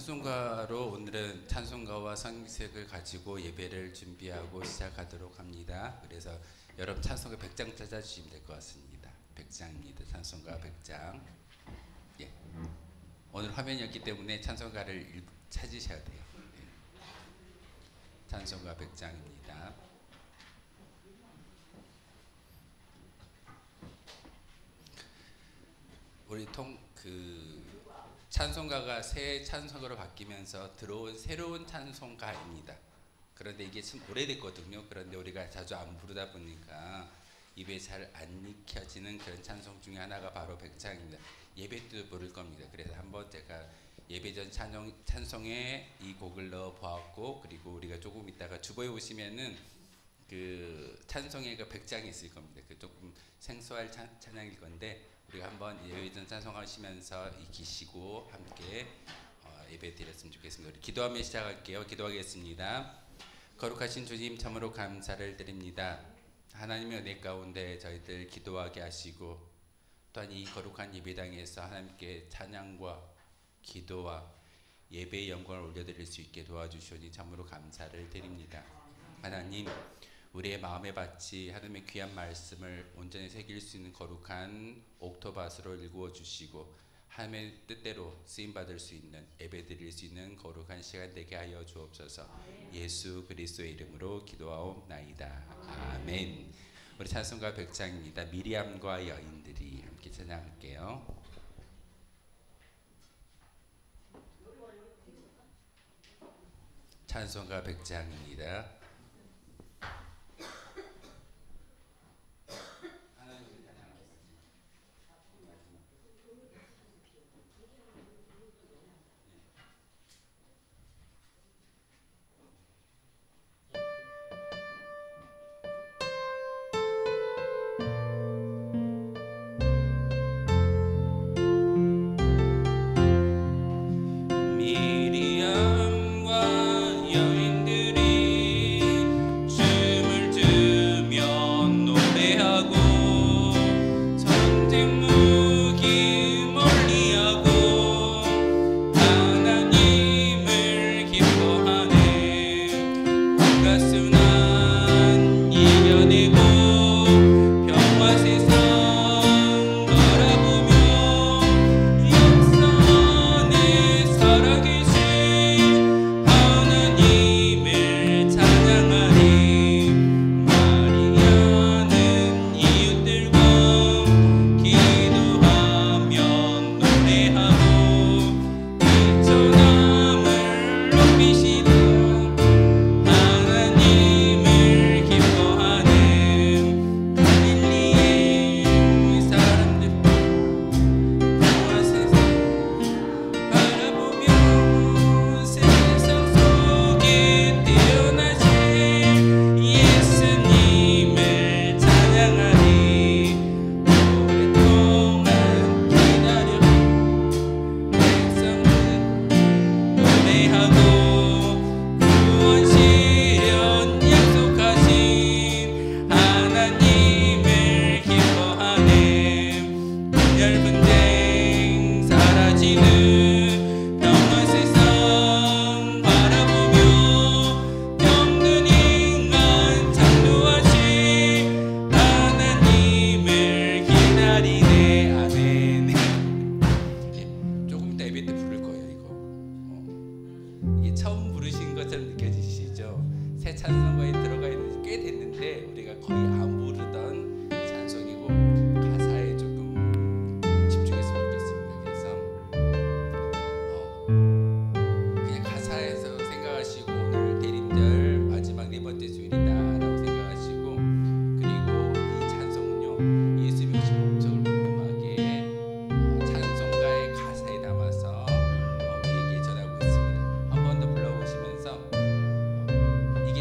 찬송가로 오늘은 찬송가와 성경책을 가지고 예배를 준비하고 시작하도록 합니다. 그래서 여러분 찬송가 100장 찾아주시면 될 것 같습니다. 100장입니다. 찬송가 100장. 예. 오늘 화면이 없기 때문에 찬송가를 찾으셔야 돼요. 예. 찬송가 100장입니다. 우리 찬송가가 새 찬송가로 바뀌면서 들어온 새로운 찬송가입니다. 그런데 이게 참 오래됐거든요. 그런데 우리가 자주 안 부르다 보니까 입에 잘 안 익혀지는 그런 찬송 중에 하나가 바로 100장입니다. 예배 때도 부를 겁니다. 그래서 한번 제가 예배전 찬송에 이 곡을 넣어 보았고, 그리고 우리가 조금 있다가 주보에 오시면은 그 찬송회가 100장이 있을 겁니다. 그 조금 생소할 찬양일 건데 우리가 한번 예배전 찬송하시면서 익히시고 함께 예배 드렸으면 좋겠습니다. 우리 기도하며 시작할게요. 기도하겠습니다. 거룩하신 주님, 참으로 감사를 드립니다. 하나님의 은혜 가운데 저희들 기도하게 하시고, 또한 이 거룩한 예배당에서 하나님께 찬양과 기도와 예배의 영광을 올려드릴 수 있게 도와주시니 참으로 감사를 드립니다. 하나님, 우리의 마음의 밭이 하나님의 귀한 말씀을 온전히 새길 수 있는 거룩한 옥토밭으로 일구어 주시고, 하나님의 뜻대로 쓰임받을 수 있는, 예배 드릴 수 있는 거룩한 시간 되게 하여 주옵소서. 예수 그리스도의 이름으로 기도하옵나이다. 아멘. 우리 찬송가 100장입니다. 미리암과 여인들이 함께 찬양할게요. 찬송가 100장입니다.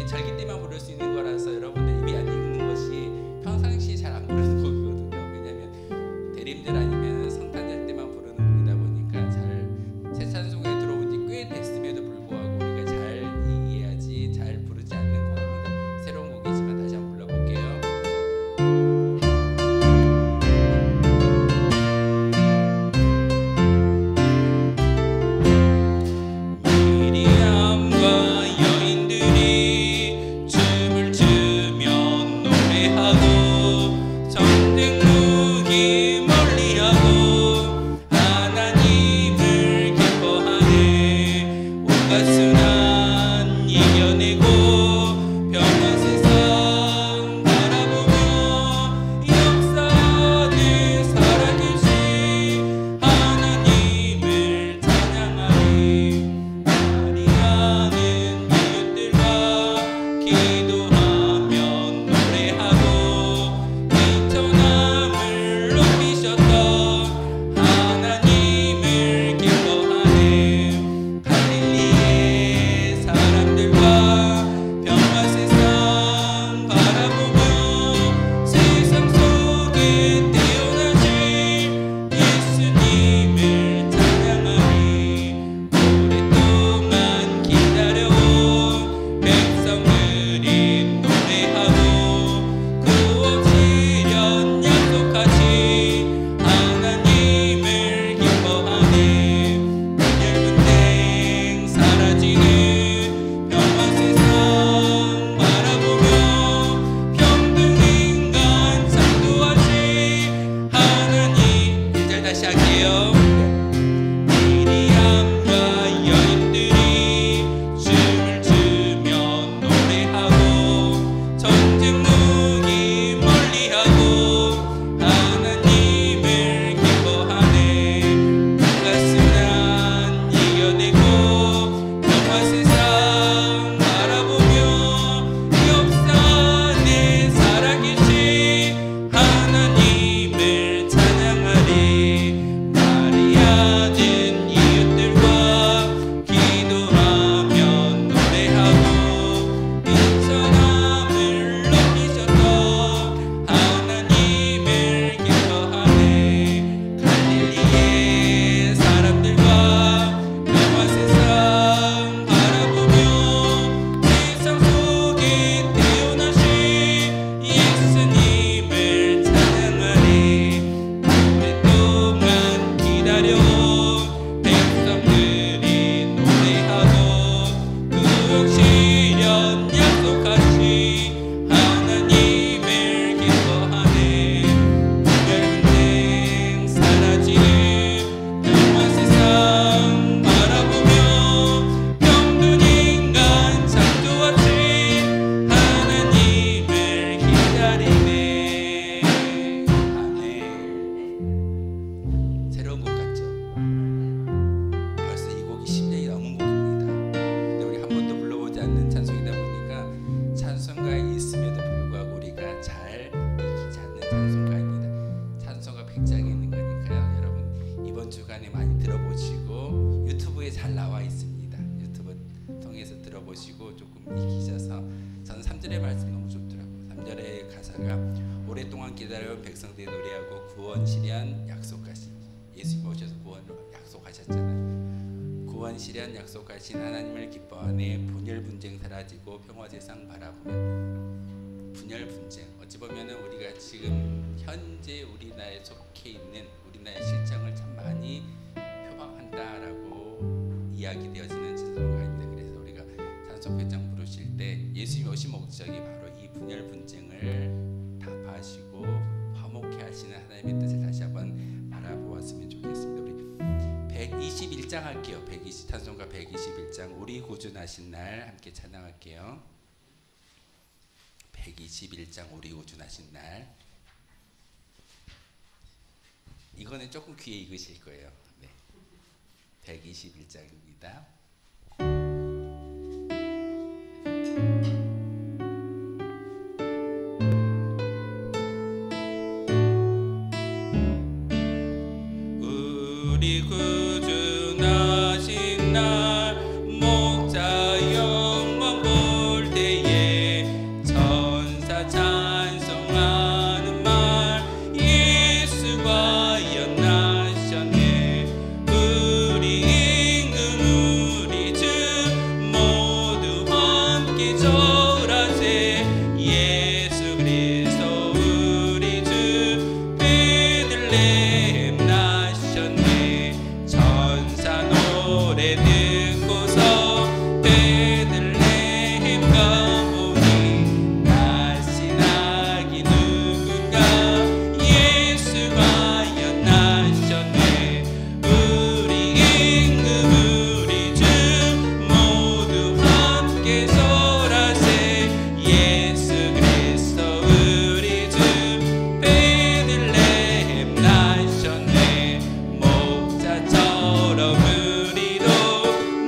절기 때만 부를 수 있는 거라서 여러분들 입이 안 익는 것이 평상시에 잘 안 집에서 들어보시고 조금 익히셔서 저는 3절의 말씀 너무 좋더라고요. 3절의 가사가 오랫동안 기다려온 백성들이 노래하고 구원 실현 약속하신 예수님 오셔서 구원 약속하셨잖아요. 구원 실현 약속하신 하나님을 기뻐하네. 분열 분쟁 사라지고 평화 세상 바라보면 분열 분쟁 어찌 보면은 우리가 지금 현재 우리나라에 속해 있는 우리나라의 실정을 참 많이 표방한다라고 이야기되어지는 찬송가입니다. 그래서 우리가 찬송회장 부르실 때 예수님이 오신 목적이 바로 이 분열 분쟁을 타파하시고 화목케 하시는 하나님의 뜻을 다시 한번 바라보았으면 좋겠습니다. 우리 121장 할게요. 찬송가 121장 우리 구주 나신 날 함께 찬양할게요. 121장 우리 구주 나신 날. 이거는 조금 귀에 익으실 거예요. 네. 121장입니다. 우리 구주 나신 날 목자 영광 볼 때에 천사 찬송하는 말 예수가 연나셨네. 우리 임금 우리 주 모두 함께 절하세. 예수 그리스도 우리 주 베들레헴 나셨네. 천사 노래 듣고서 베들레헴 가보니 날씬 아기 누군가 예수가 연나셨네. 우리 임금 우리 주 모두 함께 절하세. 예수 그리스도 우리 주 베들레헴 나셨네. 목자처럼 우리도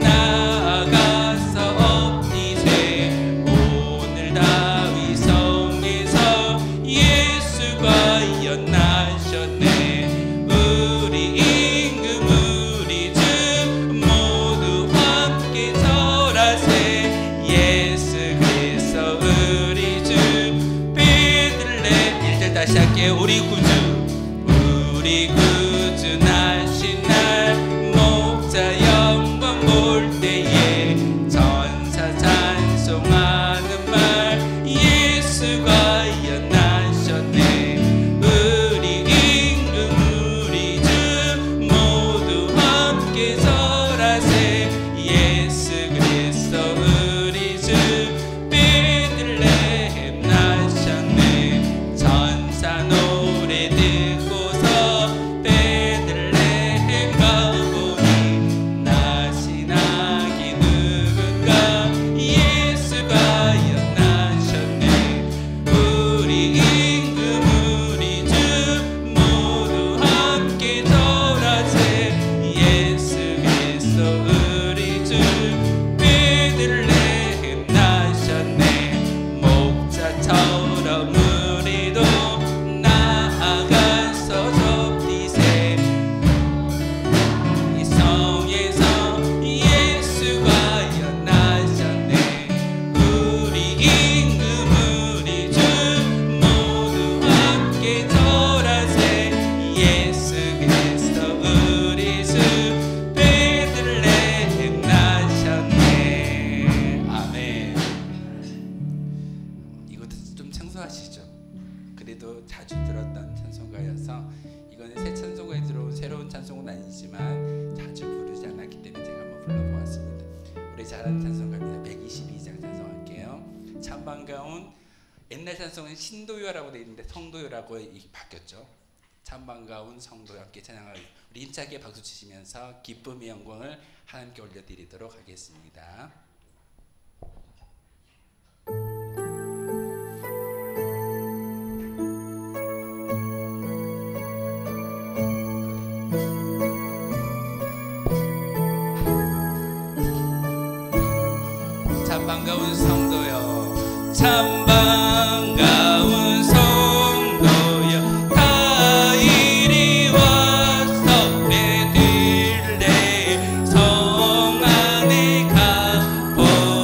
나아가서 엎디세. 오늘 다윗 성에서 예수가 연나셨네. 우리 임금 우리 주 모두 함께 절하세. 예수 그리스도 우리 주 베들레헴. 1절 다시 할게요. 우리 구주 나신 날 목자 영광 볼 때에 천사 찬송하는 말 예수가 연나셨네. 우리 임금 우리 주 모두 함께 절하세. 예수 그리스도 우리 주 베들레헴 나셨네. 천사 노래 듣고서 베들레헴 가보니 날씬 아기 누군가 예수가 연나셨네. 우리 임금 우리 주 모두 함께 절하세. 예수 그리스도 우리 주 베들레헴 나셨네. 목자처럼 우리도 나아가서 접디세. 이 성에서 예수가 연나셨네. 우리 임금 우리 주 모두 함께 절하세. 예수 그리스도 우리 주 베들레헴 나셨네. 아멘. 이것도 좀 생소하시죠? 그래도 자주 들었던 찬송가여서 이거는 새 찬송가에 들어온 새로운 찬송은 아니지만 자주 부르지 않았기 때문에 제가 한번 불러보았습니다. 우리 잘 아는 찬송가입니다. 122장 찬송할게요. 참 반가운 옛날 찬송은 신도요라고 되어 있는데 성도요라고 바뀌었죠. 참 반가운 성도요 함께 찬양하고 우리 힘차게 박수 치시면서 기쁨의 영광을 하나님께 올려드리도록 하겠습니다. 참 반가운 성도여 참 반가운 성도여 다 이리 와서 베들레헴 성 안에 가보니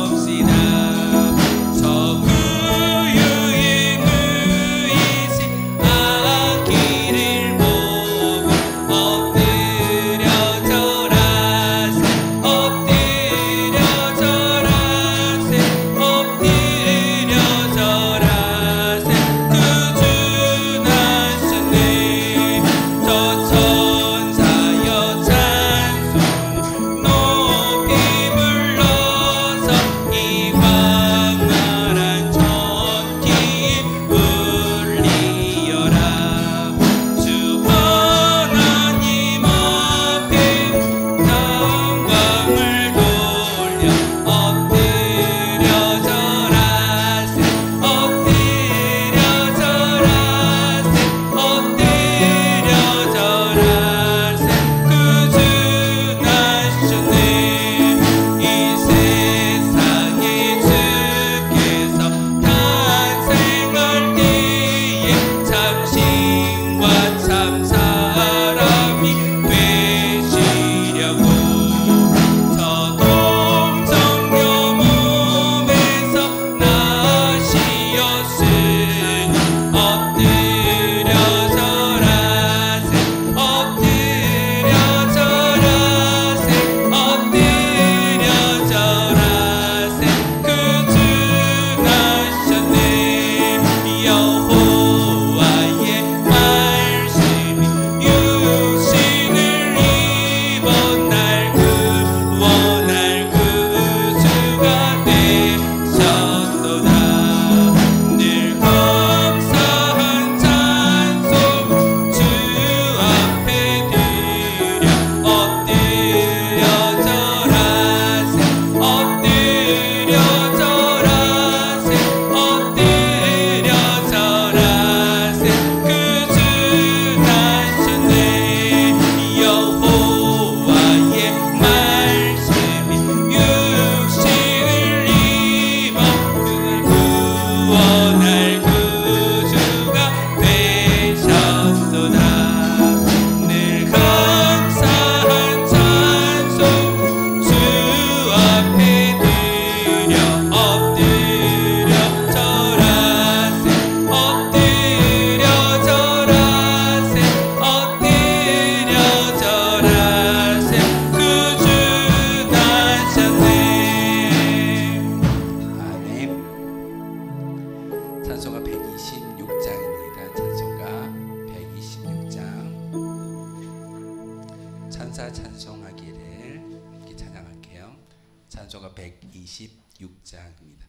6장입니다.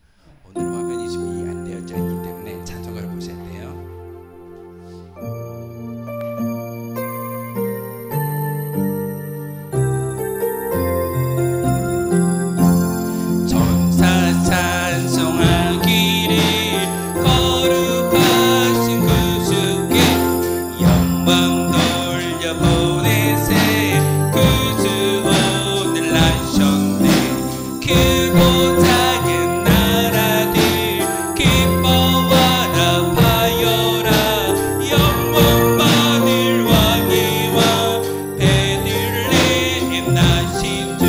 오늘 화면이 지금 안 되어져 있기 때문에 찬송가를 보셔야 돼요. 천사 찬송하기를 거룩하신 구주께 영광 돌려보내세. 구주 오늘 나셨네. 크고 작은 나라들 기뻐하라 파여라. 영광 받을 왕이와 베들레헴 나신 주.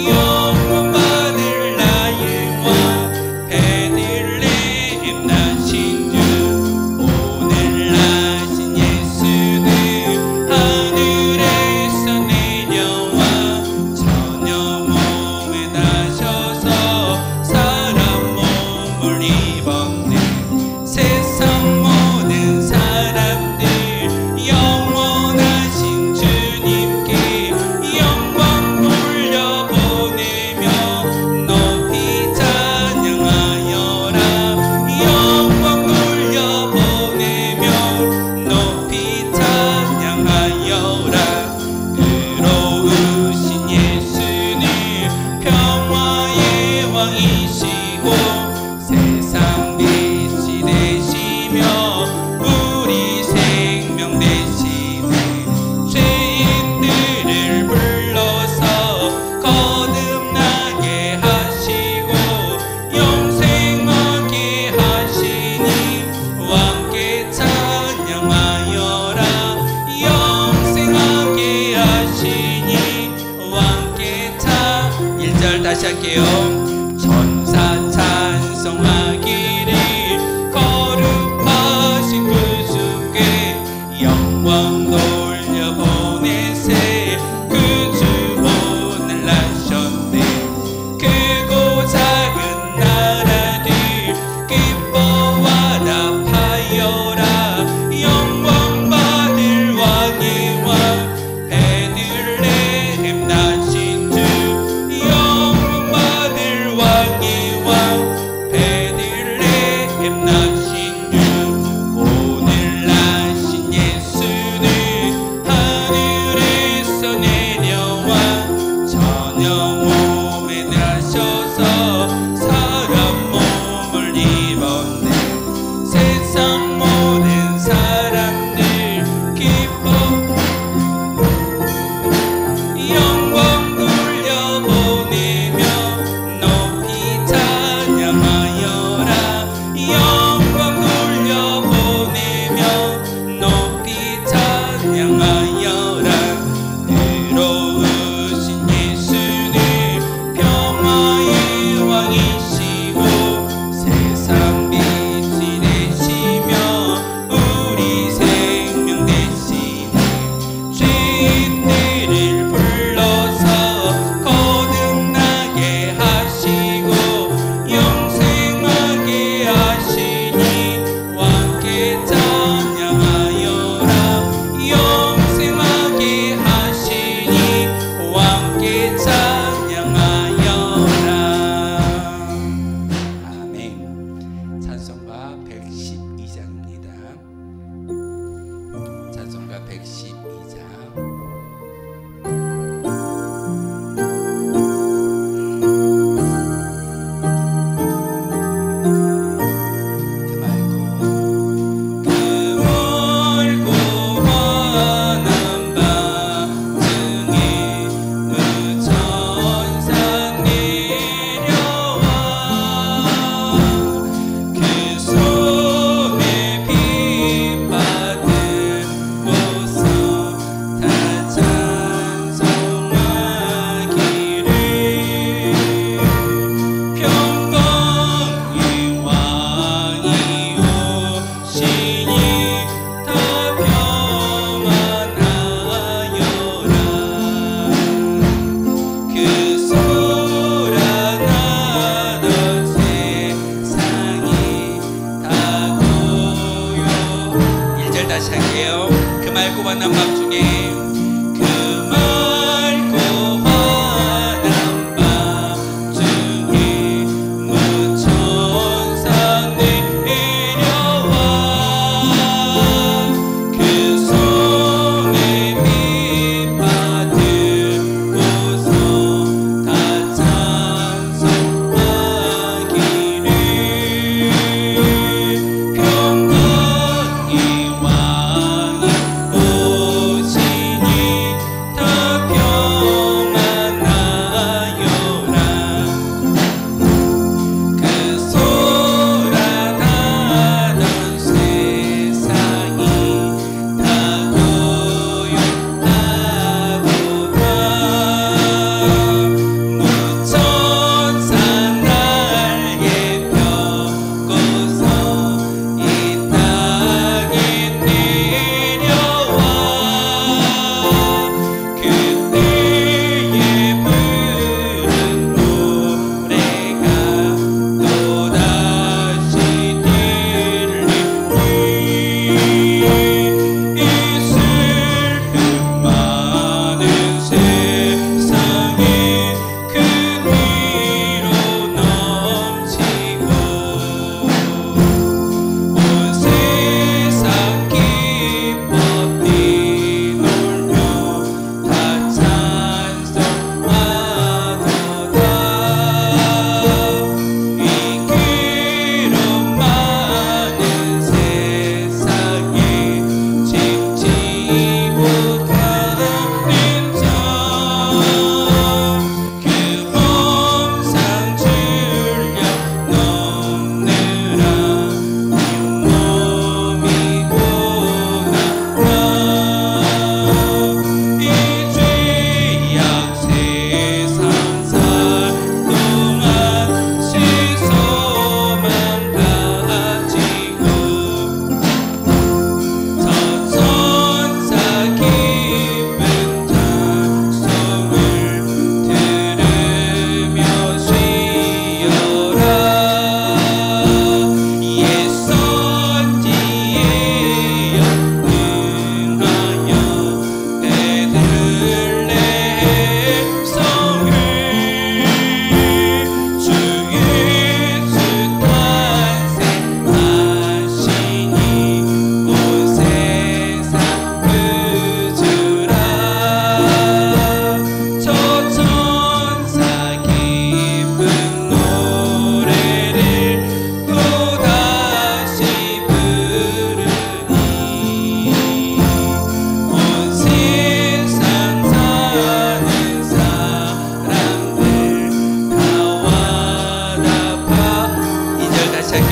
영광 받을 나의 왕 베들레헴 나신 주. 오늘 나신 예수는 하늘에서 내려와 처녀 몸에 나셔서 사람 몸을 입었네. 세상 모든 사람들 영원하신 주님께 영광 돌려보내며 높이 찬양하여라. 영광 돌려보내며 높이 찬양하여라. 의로우신 예수는 평화의 왕이시고 세상 빛이 되시며 우리 생명 되시네. 죄인들을 불러서 거듭나게 하시고 영생하게 하시니 왕께 찬양하여라. 영생하게 하시니 왕께 1절 다시 할게요. 천사 찬송하기를 거룩하신 구주께 영광 돌려보내세. 구주 오늘 나셨네. 크고 작은 나라들 기뻐하라 파여라. 영광 받을 왕의 왕 베들레헴 나신 주. 영광 받을 왕의 왕 베들레헴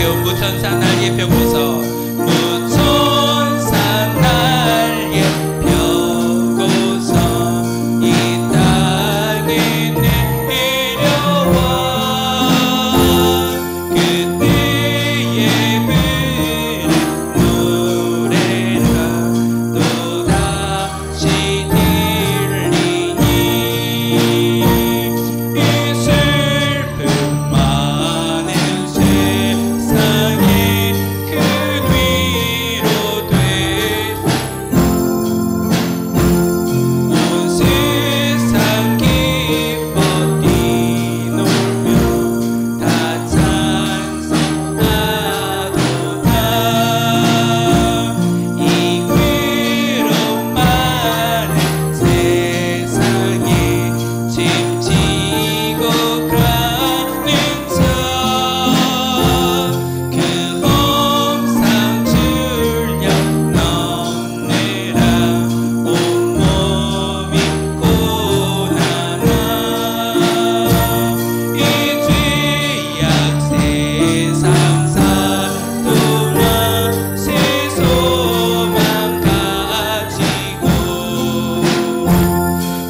따라하실게요. 무천사 날개 펴고서 무천사 날개 펴고서 이 땅에 내려와 그때의 부른 노래가 또다시 들리니 이 슬픔 많은 세상에 큰 위로 돼 온 세상 기뻐 뛰놀며 다 찬송하도다 이 괴로움 많은 세상에 짐지고 가는 그 hom상 출력 넘내라 온몸이 고난아 이 죄악 세상 사동안 새 소망 가지고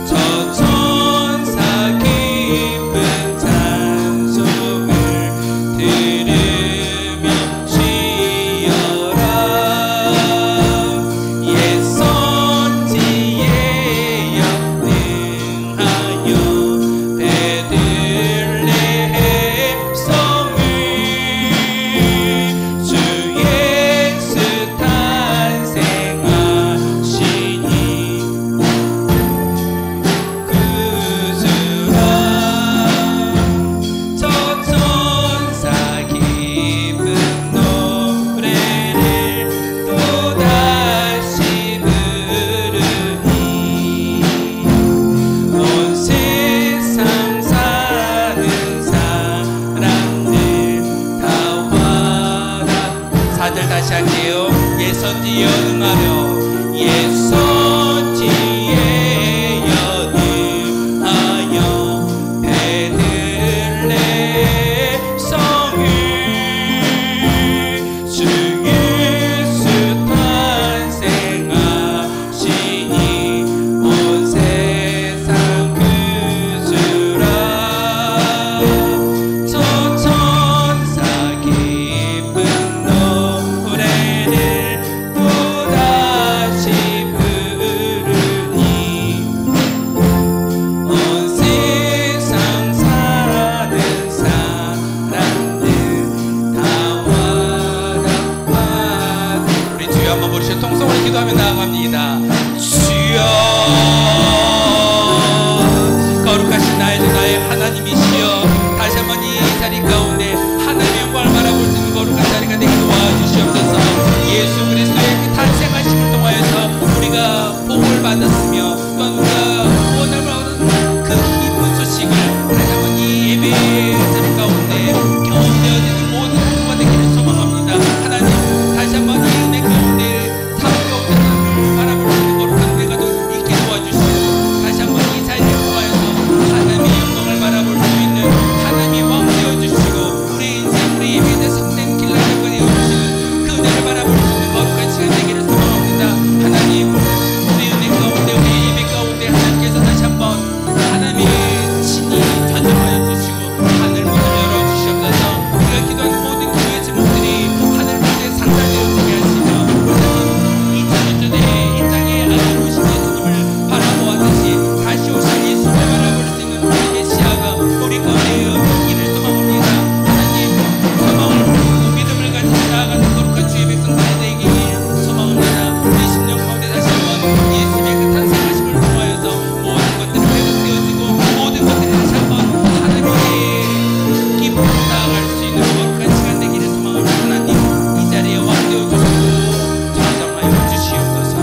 저 천사 깊은 찬송을 들으며 쉬어라 옛 선지에 역능하여 베들레헴 성을 주 예수 탄생하시니 구주라 저 천사 깊은 노래를 또다시 부르니 온 세상 사는 사람들 다 와라 4절 다시 할게요. 예선지에 연응하며 예선지에 연응하여 베들레헴 성을 주 예수 탄생하시니 온 세상 구주라 저 천사 깊은 노래를 또다시 부르니 온 세상 사는 사람들 다 와라 우리 주여 한번 부르시고 통성으로 기도하며 나아갑니다. 주여 거룩하신 나의 주 나의 하나님이시여 다시 한번 이 자리 가운데 하나님의 영광을 바라볼 수 있는 거룩한 자리가 되게 도와주시옵소서. 예수 그리스도의 그 탄생하심을 통하여서 우리가 복을 받았으며 또한 우리가 원함을 얻은 그 기쁜 소식을 다시 한번 이 예배의 자리 가운데 경험되어지는 모든 공부가 되기를 소망합니다. 하나님 다시 한번 이 은혜 가운데 삶 가운데 하나님을 바라볼 수 있는 거룩한 은혜가 있게 도와주시고 다시 한번 이 자리를 통하여서 하나님의 영광을 바라볼 수 있는 하나님의 왕 되어주시고 우리 인생 우리 예배의 성된 길라잡고 되어주시는 그 은혜를 바라볼 수 있는 거룩한 시간 되기를 소망합니다. 하나님 우리 은혜 가운데 우리 예배 가운데 하나님께서 다시 한번 하나님의 친히 전정하여 주시고 하늘 문을 열어주시옵소서. 우리가 기도하는 모든 기도의 제목들이 하늘 문에 상달되어지게 하시며 하나님 2000년 전에 이 땅에 아들오신 예수님을 바라보았듯이 다시 오신 예수님을 바라볼 수 있는 우리의 시야가 우리 가운데 있기를 소망합니다. 하나님 소망을 품고 믿음을 가지고 나아가는 거룩한 주의 백성들이 되길 소망합니다. 우리 10년 가운데 다시 한번 예수님의 그 탄생하심을 통하여서 모든 것들이 회복되어지고 모든 것들이 다시 한번 하나님의 기쁨으로 나아갈 수 있는 거룩한 시간 되기를 소망합니다. 하나님 이 자리에 왕 되어주시고 전정하여 주시옵소서.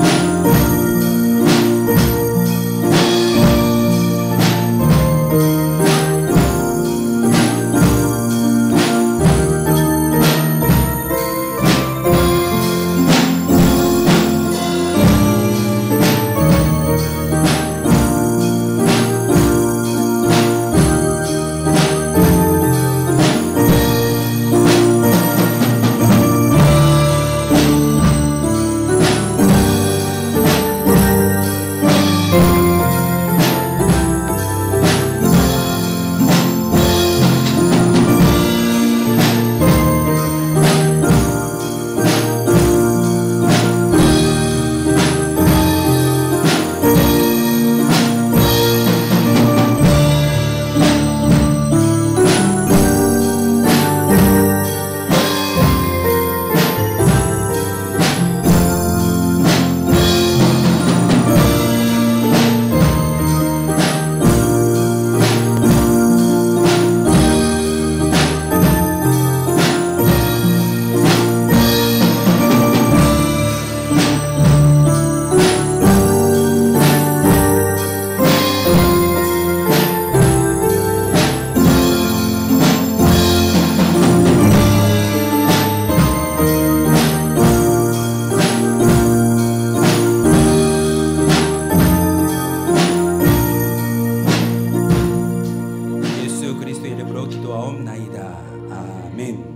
기도하옵나이다. 아멘.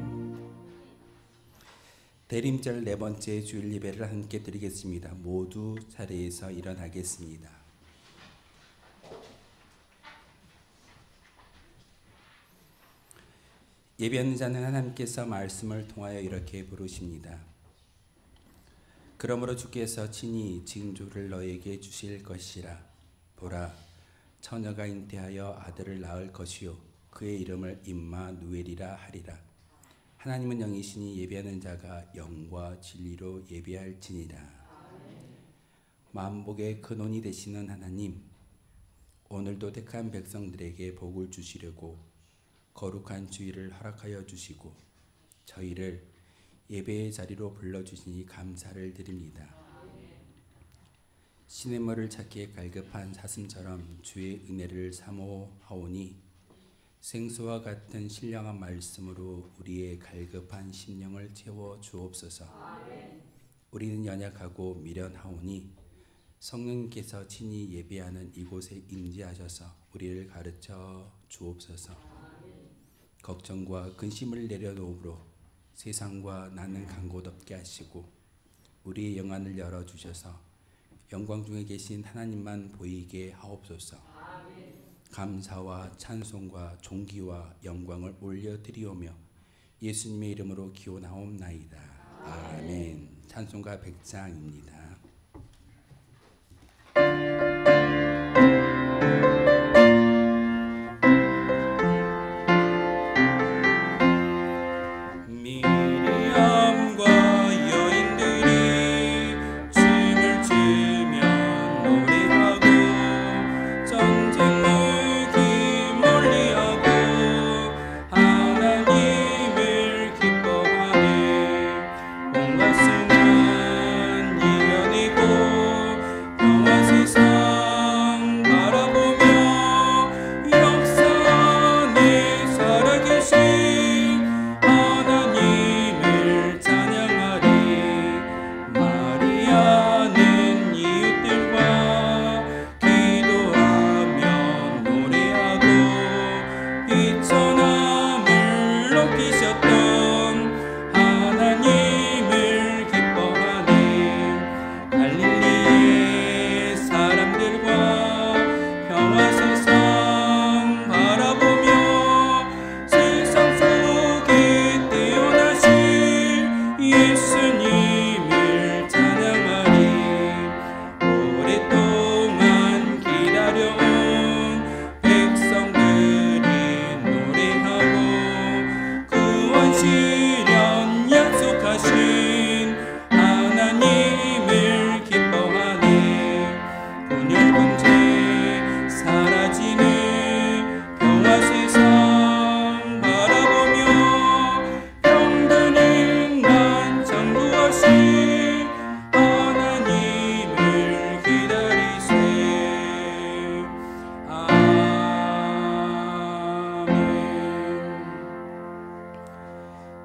대림절 네 번째 주일 예배를 함께 드리겠습니다. 모두 자리에서 일어나겠습니다. 예배하는 자는 하나님께서 말씀을 통하여 이렇게 부르십니다. 그러므로 주께서 친히 징조를 너에게 주실 것이라. 보라, 처녀가 잉태하여 아들을 낳을 것이요 그의 이름을 임마누엘이라 하리라. 하나님은 영이시니 예배하는 자가 영과 진리로 예배할지니라. 만복의 근원이 되시는 하나님, 오늘도 택한 백성들에게 복을 주시려고 거룩한 주일을 허락하여 주시고 저희를 예배의 자리로 불러주시니 감사를 드립니다. 시냇물을 찾기에 갈급한 사슴처럼 주의 은혜를 사모하오니 생수와 같은 신령한 말씀으로 우리의 갈급한 심령을 채워 주옵소서. 우리는 연약하고 미련하오니 성령님께서 친히 예배하는 이곳에 임재하셔서 우리를 가르쳐 주옵소서. 걱정과 근심을 내려놓으므로 세상과 나는 간 곳 없게 하시고 우리의 영안을 열어주셔서 영광 중에 계신 하나님만 보이게 하옵소서. 감사와 찬송과 존귀와 영광을 올려드리오며 예수님의 이름으로 기원하옵나이다. 아멘. 찬송가 100장입니다.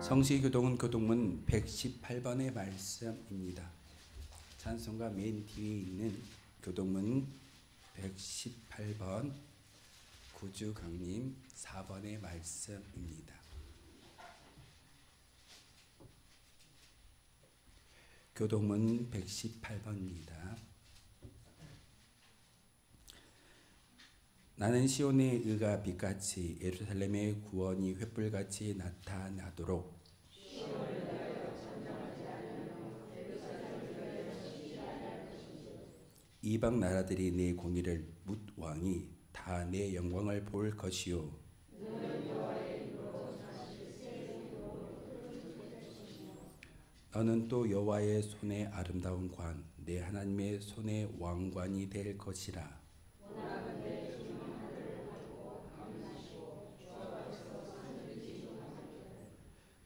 성시교동은 교동문 118번의 말씀입니다. 찬송가 맨 뒤에 있는 교동문 118번 구주강림 4번의 말씀입니다. 교동문 118번입니다. 나는 시온의 의가 빛같이 예루살렘의 구원이 횃불같이 나타나도록 이방 나라들이 내 공의를 묻 왕이 다 내 영광을 볼 것이요 너는 또 여호와의 손의 아름다운 관 내 하나님의 손의 왕관이 될 것이라.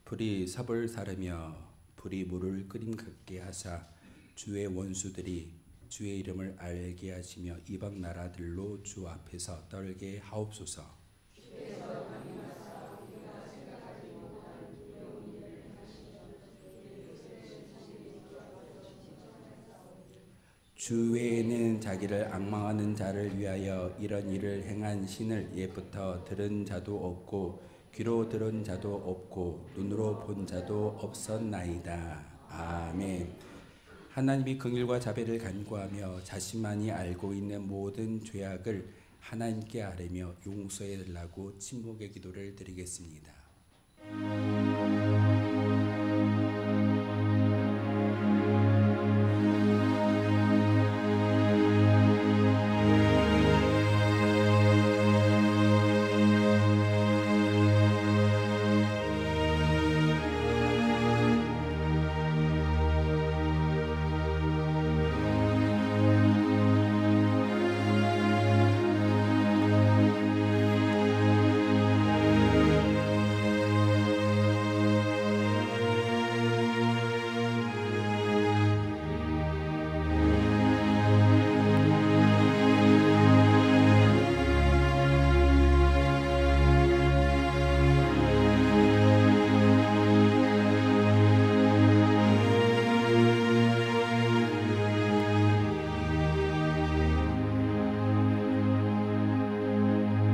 불이 섭을 사르며 불이 물을 끓임 같게 하사 주의 원수들이 주의 이름을 알게 하시며 이방 나라들로 주 앞에서 떨게 하옵소서. 주 외에는 자기를 앙망하는 자를 위하여 이런 일을 행한 신을 옛부터 들은 자도 없고 귀로 들은 자도 없고 눈으로 본 자도 없었나이다. 아멘. 하나님이 긍휼과 자비를 간구하며 자신만이 알고 있는 모든 죄악을 하나님께 아뢰며 용서해 달라고 침묵의 기도를 드리겠습니다.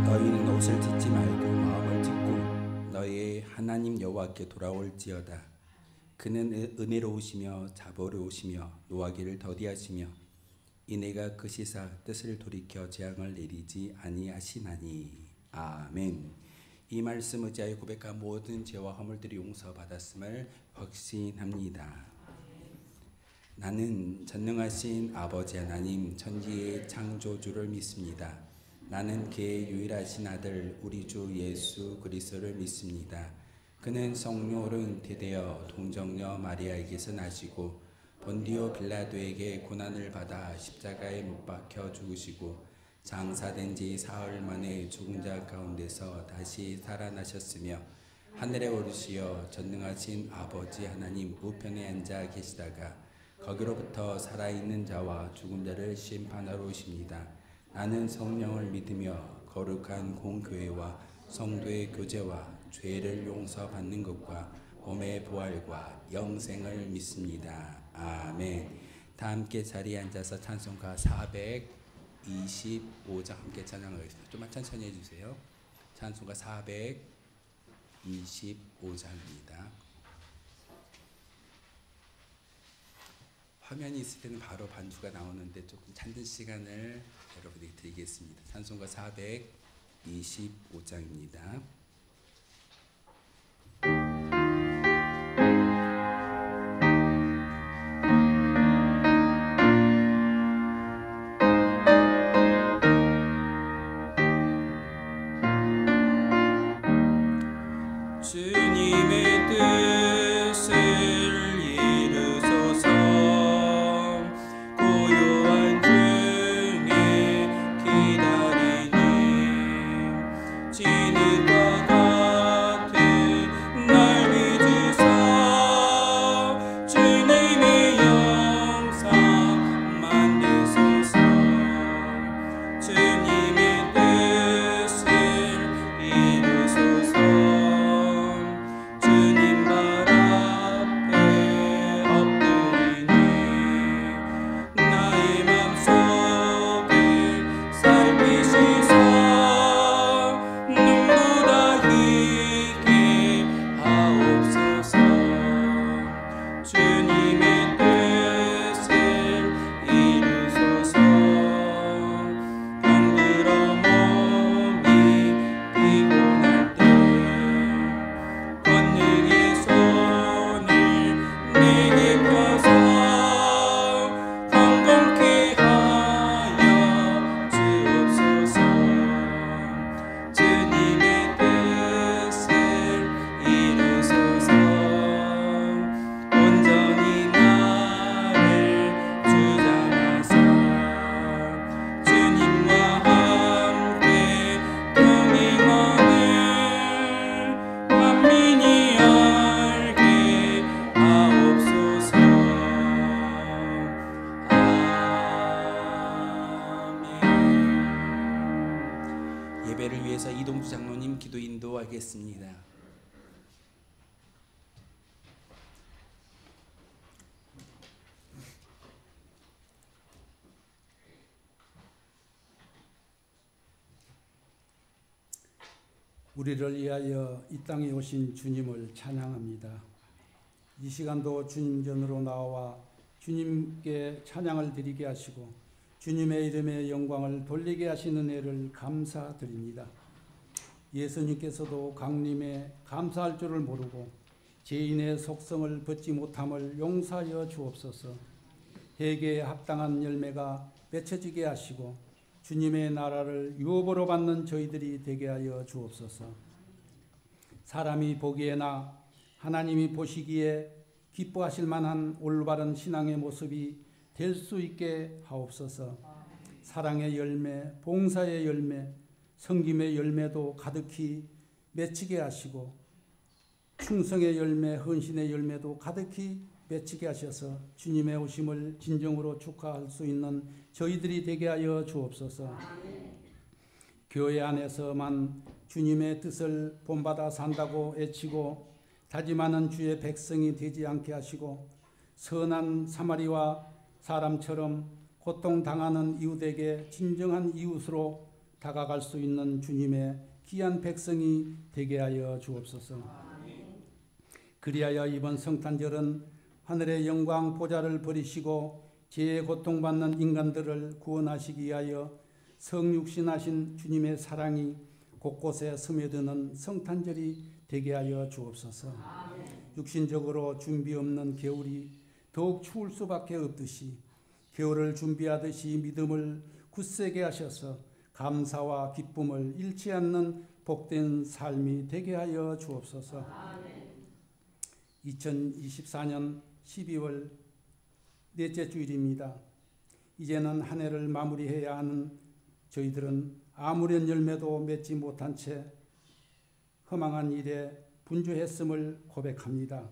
너희는 옷을 찢지 말고 마음을 찢고 너희의 하나님 여호와께 돌아올지어다. 그는 은혜로우시며 자보로우시며 노하기를 더디하시며 이내가 그 시사 뜻을 돌이켜 재앙을 내리지 아니하시나니. 아멘. 이 말씀 의지하여 고백한 모든 죄와 허물들이 용서받았음을 확신합니다. 나는 전능하신 아버지 하나님 천지의 창조주를 믿습니다. 나는 그의 유일하신 아들 우리 주 예수 그리스도를 믿습니다. 그는 성령 잉태되어 동정녀 마리아에게서 나시고 본디오 빌라도에게 고난을 받아 십자가에 못 박혀 죽으시고 장사된 지 사흘 만에 죽은 자 가운데서 다시 살아나셨으며 하늘에 오르시어 전능하신 아버지 하나님 우편에 앉아 계시다가 거기로부터 살아있는 자와 죽은 자를 심판하러 오십니다. 나는 성령을 믿으며 거룩한 공교회와 성도의 교제와 죄를 용서받는 것과 몸의 부활과 영생을 믿습니다. 아멘. 다 함께 자리에 앉아서 찬송가 425장 함께 찬양하겠습니다. 좀만 천천히 해주세요. 찬송가 425장입니다. 화면이 있을 때는 바로 반주가 나오는데 조금 찾는 시간을 여러분에게 드리겠습니다. 찬송가 425장입니다. 주님의 뜻을 이루소서. 고요한 중에 기다리니 진흙과 같은 날 믿으사 주님의 영상 만드소서. 주님의 뜻을 이루소서. 주님 발 앞에 엎드리니 나의 맘속을 살피시사 눈보다 희게 하옵소서. 주님의 뜻을 이루소서. 병들어 몸이 피곤할 때 권능의 손을 내게 펴서 건강케 하여 주옵소서. 주님의 뜻을 이루소서. 온전히 나를 주장하사 주님과 함께 동행하는 만민이 알게 하옵소서. 아멘. 예배를 위해서 이동주 장로님 기도 인도하겠습니다. 우리를 위하여 이 땅에 오신 주님을 찬양합니다. 이 시간도 주님 전으로 나와 주님께 찬양을 드리게 하시고 주님의 이름의 영광을 돌리게 하시는 은혜를 감사드립니다. 예수님께서도 강림에 감사할 줄을 모르고 죄인의 속성을 벗지 못함을 용서하여 주옵소서. 회개에 합당한 열매가 맺혀지게 하시고 주님의 나라를 유업으로 받는 저희들이 되게 하여 주옵소서. 사람이 보기에나 하나님이 보시기에 기뻐하실 만한 올바른 신앙의 모습이 될 수 있게 하옵소서. 사랑의 열매, 봉사의 열매, 섬김의 열매도 가득히 맺히게 하시고 충성의 열매, 헌신의 열매도 가득히 맺히게 하셔서 주님의 오심을 진정으로 축하할 수 있는 저희들이 되게 하여 주옵소서. 교회 안에서만 주님의 뜻을 본받아 산다고 애치고 다짐하는 주의 백성이 되지 않게 하시고 선한 사마리아 사람처럼 고통당하는 이웃에게 진정한 이웃으로 다가갈 수 있는 주님의 귀한 백성이 되게 하여 주옵소서. 그리하여 이번 성탄절은 하늘의 영광 보좌를 버리시고 죄에 고통받는 인간들을 구원하시기 위하여 성육신하신 주님의 사랑이 곳곳에 스며드는 성탄절이 되게 하여 주옵소서. 육신적으로 준비 없는 겨울이 더욱 추울 수밖에 없듯이 겨울을 준비하듯이 믿음을 굳세게 하셔서 감사와 기쁨을 잃지 않는 복된 삶이 되게 하여 주옵소서. 2024년 12월 넷째 주일입니다. 이제는 한 해를 마무리해야 하는 저희들은 아무런 열매도 맺지 못한 채 허망한 일에 분주했음을 고백합니다.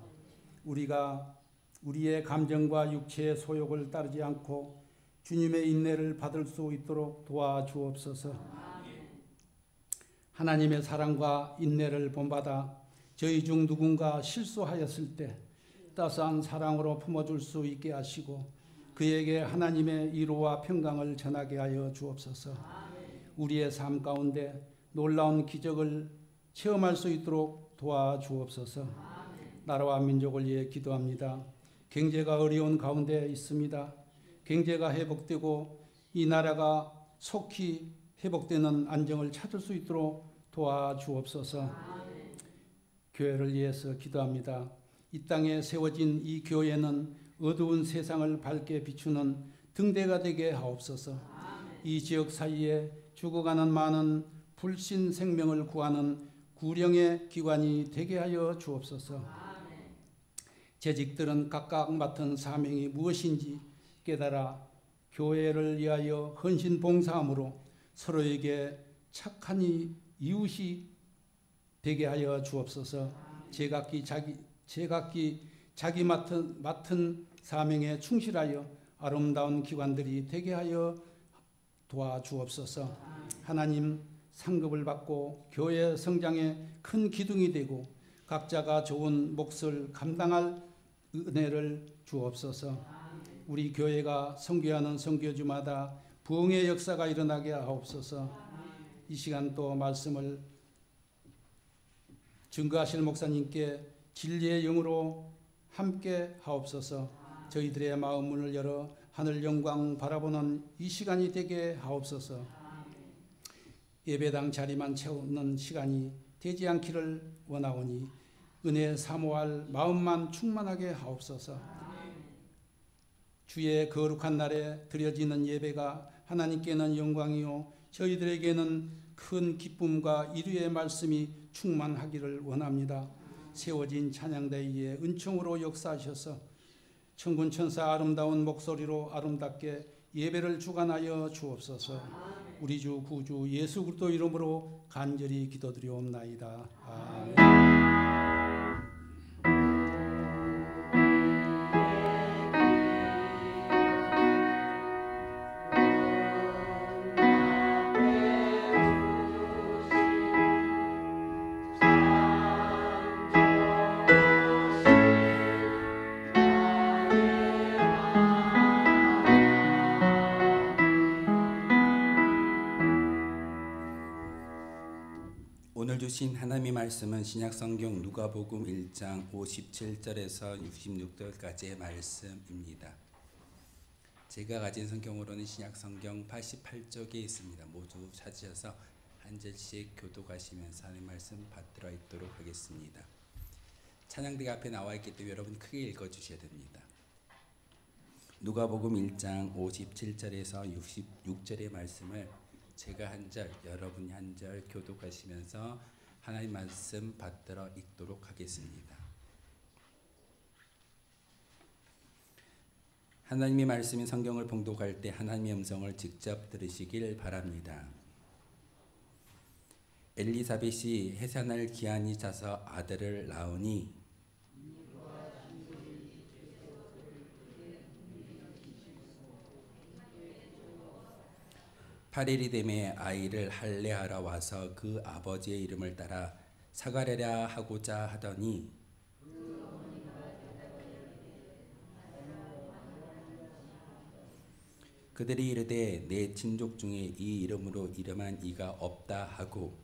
우리가 우리의 감정과 육체의 소욕을 따르지 않고 주님의 인내를 받을 수 있도록 도와주옵소서. 하나님의 사랑과 인내를 본받아 저희 중 누군가 실수하였을 때 따스한 사랑으로 품어줄 수 있게 하시고 그에게 하나님의 위로와 평강을 전하게 하여 주옵소서. 우리의 삶 가운데 놀라운 기적을 체험할 수 있도록 도와주옵소서. 나라와 민족을 위해 기도합니다. 경제가 어려운 가운데 있습니다. 경제가 회복되고 이 나라가 속히 회복되는 안정을 찾을 수 있도록 도와주옵소서. 교회를 위해서 기도합니다. 이 땅에 세워진 이 교회는 어두운 세상을 밝게 비추는 등대가 되게 하옵소서. 이 지역 사이에 죽어가는 많은 불신 생명을 구하는 구령의 기관이 되게 하여 주옵소서. 재직들은 각각 맡은 사명이 무엇인지 깨달아 교회를 위하여 헌신 봉사함으로 서로에게 착한 이웃이 되게 하여 주옵소서. 제각기 자기 맡은 사명에 충실하여 아름다운 기관들이 되게 하여 도와주옵소서. 하나님 상급을 받고 교회 성장에 큰 기둥이 되고 각자가 좋은 몫을 감당할 은혜를 주옵소서. 우리 교회가 선교하는 선교주마다 부흥의 역사가 일어나게 하옵소서. 이 시간 또 말씀을 증거하실 목사님께 진리의 영으로 함께 하옵소서. 저희들의 마음 문을 열어 하늘 영광 바라보는 이 시간이 되게 하옵소서. 예배당 자리만 채우는 시간이 되지 않기를 원하오니 은혜 사모할 마음만 충만하게 하옵소서. 주의 거룩한 날에 드려지는 예배가 하나님께는 영광이요 저희들에게는 큰 기쁨과 이루의 말씀이 충만하기를 원합니다. 세워진 찬양대에 은총으로 역사하셔서 천군천사 아름다운 목소리로 아름답게 예배를 주관하여 주옵소서. 우리 주 구주 예수 그리스도 이름으로 간절히 기도드리옵나이다. 아멘. 주신 하나님의 말씀은 신약성경 누가복음 1장 57절에서 66절까지의 말씀입니다. 제가 가진 성경으로는 신약성경 88쪽에 있습니다. 모두 찾으셔서 한 절씩 교독하시면서 하나님의 말씀 받들어 있도록 하겠습니다. 찬양대가 앞에 나와 있기 때문에 여러분 크게 읽어주셔야 됩니다. 누가복음 1장 57절에서 66절의 말씀을 제가 한 절, 여러분이 한 절 교독하시면서 하나님 말씀 받들어 읽도록 하겠습니다. 하나님의 말씀인 성경을 봉독할 때 하나님의 음성을 직접 들으시길 바랍니다. 엘리사벳이 해산할 기한이 차서 아들을 낳으니 팔일이 되매 아이를 할례하러 와서 그 아버지의 이름을 따라 사가랴라 하고자 하더니 그들이 이르되 내 친족 중에 이 이름으로 이름한 이가 없다 하고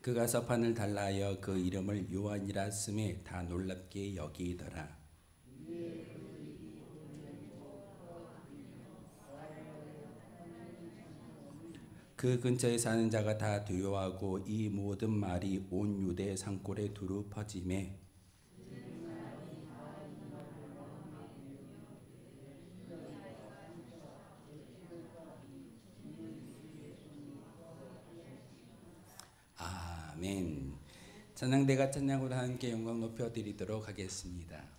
그가 서판을 달라하여 그 이름을 요한이라 쓰매 다 놀랍게 여기더라. 그 근처에 사는 자가 다 두려워하고 이 모든 말이 온 유대 산골에 두루 퍼지매 아멘. 찬양대가 찬양으로 함께 영광 높여드리도록 하겠습니다.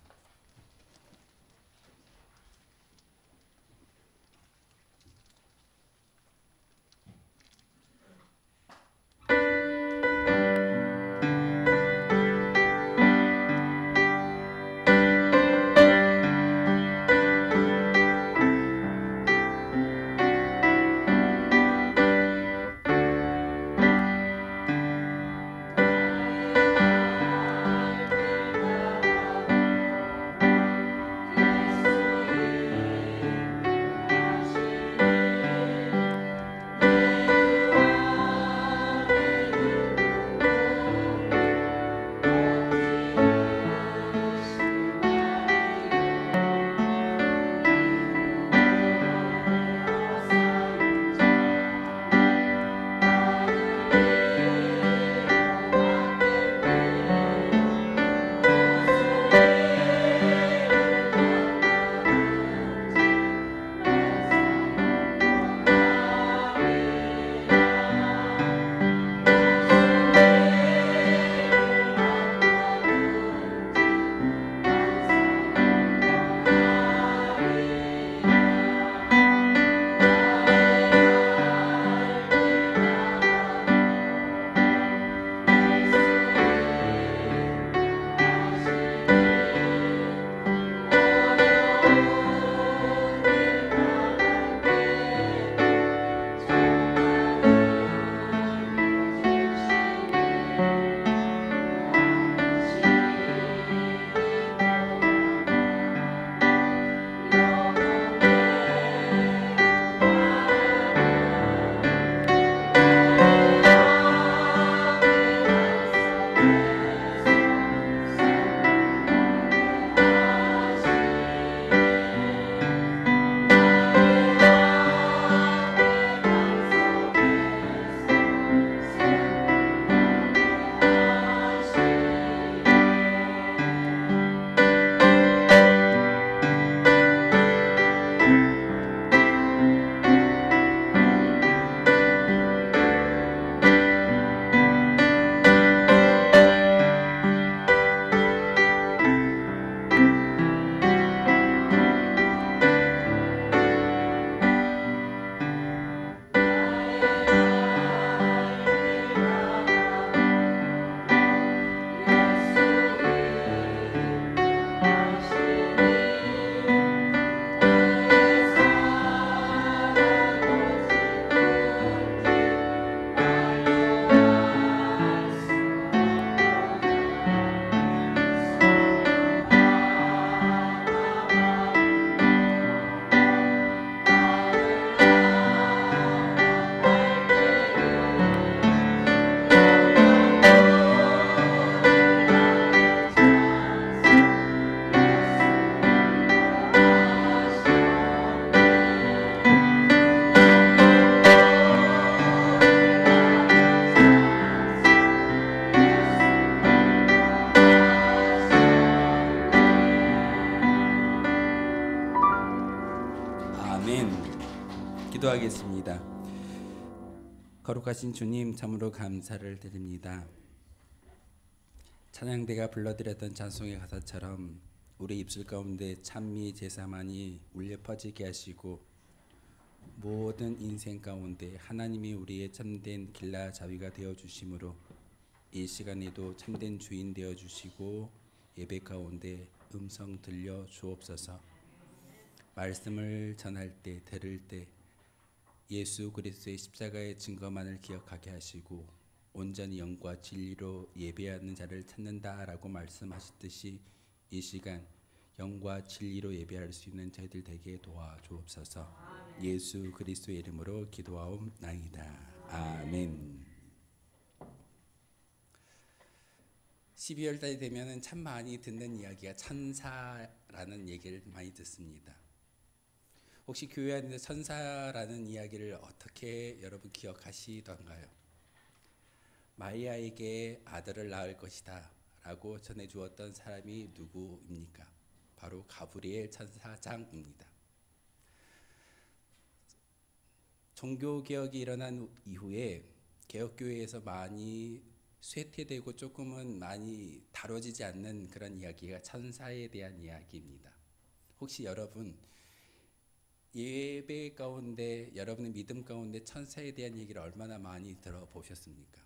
거룩하신 주님, 참으로 감사를 드립니다. 찬양대가 불러드렸던 찬송의 가사처럼 우리 입술 가운데 찬미 제사만이 울려 퍼지게 하시고 모든 인생 가운데 하나님이 우리의 참된 길라 자위가 되어 주심으로 이 시간에도 참된 주인 되어 주시고 예배 가운데 음성 들려 주옵소서. 말씀을 전할 때, 들을 때 예수 그리스도의 십자가의 증거만을 기억하게 하시고 온전히 영과 진리로 예배하는 자를 찾는다라고 말씀하셨듯이 이 시간 영과 진리로 예배할 수 있는 저희들 되게 도와주옵소서. 예수 그리스도의 이름으로 기도하옵나이다. 아멘. 12월 달이 되면은 참 많이 듣는 이야기가 천사라는 얘기를 많이 듣습니다. 혹시 교회 안에서 천사라는 이야기를 어떻게 여러분 기억하시던가요? 마리아에게 아들을 낳을 것이다 라고 전해주었던 사람이 누구입니까? 바로 가브리엘 천사장입니다. 종교개혁이 일어난 이후에 개혁교회에서 많이 쇠퇴되고 조금은 많이 다뤄지지 않는 그런 이야기가 천사에 대한 이야기입니다. 혹시 여러분 예배 가운데 여러분의 믿음 가운데 천사에 대한 얘기를 얼마나 많이 들어보셨습니까?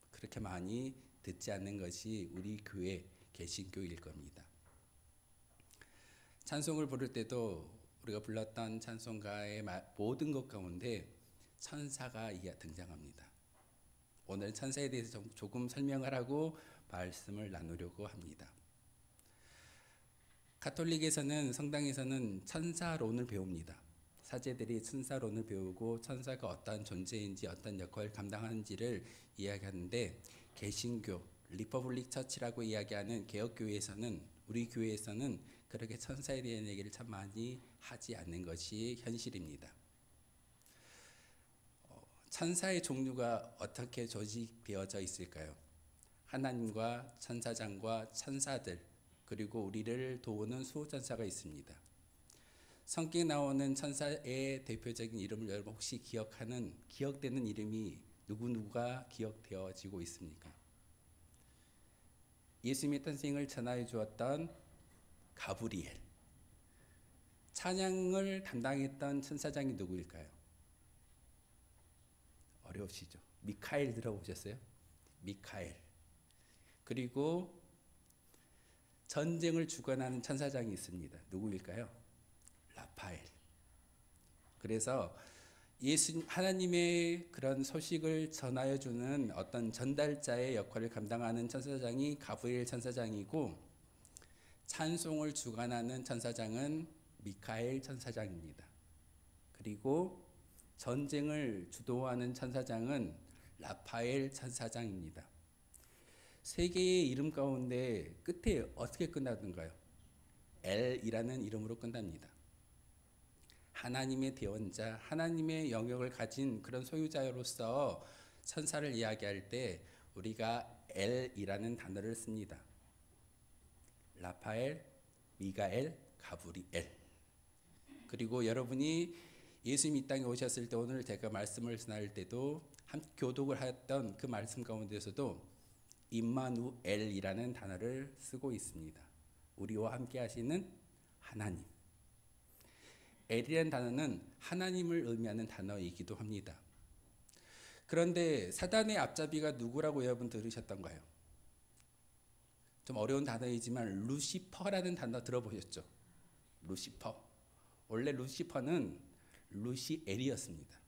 그렇게 많이 듣지 않는 것이 우리 교회 개신교일 겁니다. 찬송을 부를 때도 우리가 불렀던 찬송가의 모든 것 가운데 천사가 등장합니다. 오늘 천사에 대해서 조금 설명을 하고 말씀을 나누려고 합니다. 가톨릭에서는 성당에서는 천사론을 배웁니다. 사제들이 천사론을 배우고 천사가 어떠한 존재인지 어떤 역할을 감당하는지를 이야기하는데 개신교, 리퍼블릭 처치라고 이야기하는 개혁교회에서는 우리 교회에서는 그렇게 천사에 대한 얘기를 참 많이 하지 않는 것이 현실입니다. 천사의 종류가 어떻게 조직되어져 있을까요? 하나님과 천사장과 천사들 그리고 우리를 도우는 수호천사가 있습니다. 성경에 나오는 천사의 대표적인 이름을 여러분 혹시 기억되는 이름이 누구누구가 기억되어지고 있습니까? 예수님의 탄생을 전하여 주었던 가브리엘, 찬양을 담당했던 천사장이 누구일까요? 어려우시죠? 미카엘 들어보셨어요? 미카엘. 그리고 전쟁을 주관하는 천사장이 있습니다. 누구일까요? 라파엘. 그래서 하나님의 그런 소식을 전하여 주는 어떤 전달자의 역할을 감당하는 천사장이 가브리엘 천사장이고 찬송을 주관하는 천사장은 미카엘 천사장입니다. 그리고 전쟁을 주도하는 천사장은 라파엘 천사장입니다. 세 개의 이름 가운데 끝에 어떻게 끝나던가요? 엘이라는 이름으로 끝납니다. 하나님의 대원자, 하나님의 영역을 가진 그런 소유자로서 천사를 이야기할 때 우리가 엘이라는 단어를 씁니다. 라파엘, 미가엘, 가브리엘. 그리고 여러분이 예수님 이 땅에 오셨을 때 오늘 제가 말씀을 전할 때도 함께 교독을 했던 그 말씀 가운데서도 임마누엘이라는 단어를 쓰고 있습니다. 우리와 함께 하시는 하나님. 엘이라는 단어는 하나님을 의미하는 단어이기도 합니다. 그런데 사단의 앞잡이가 누구라고 여러분 들으셨던가요? 좀 어려운 단어이지만 루시퍼라는 단어 들어보셨죠? 루시퍼. 원래 루시퍼는 루시엘이었습니다.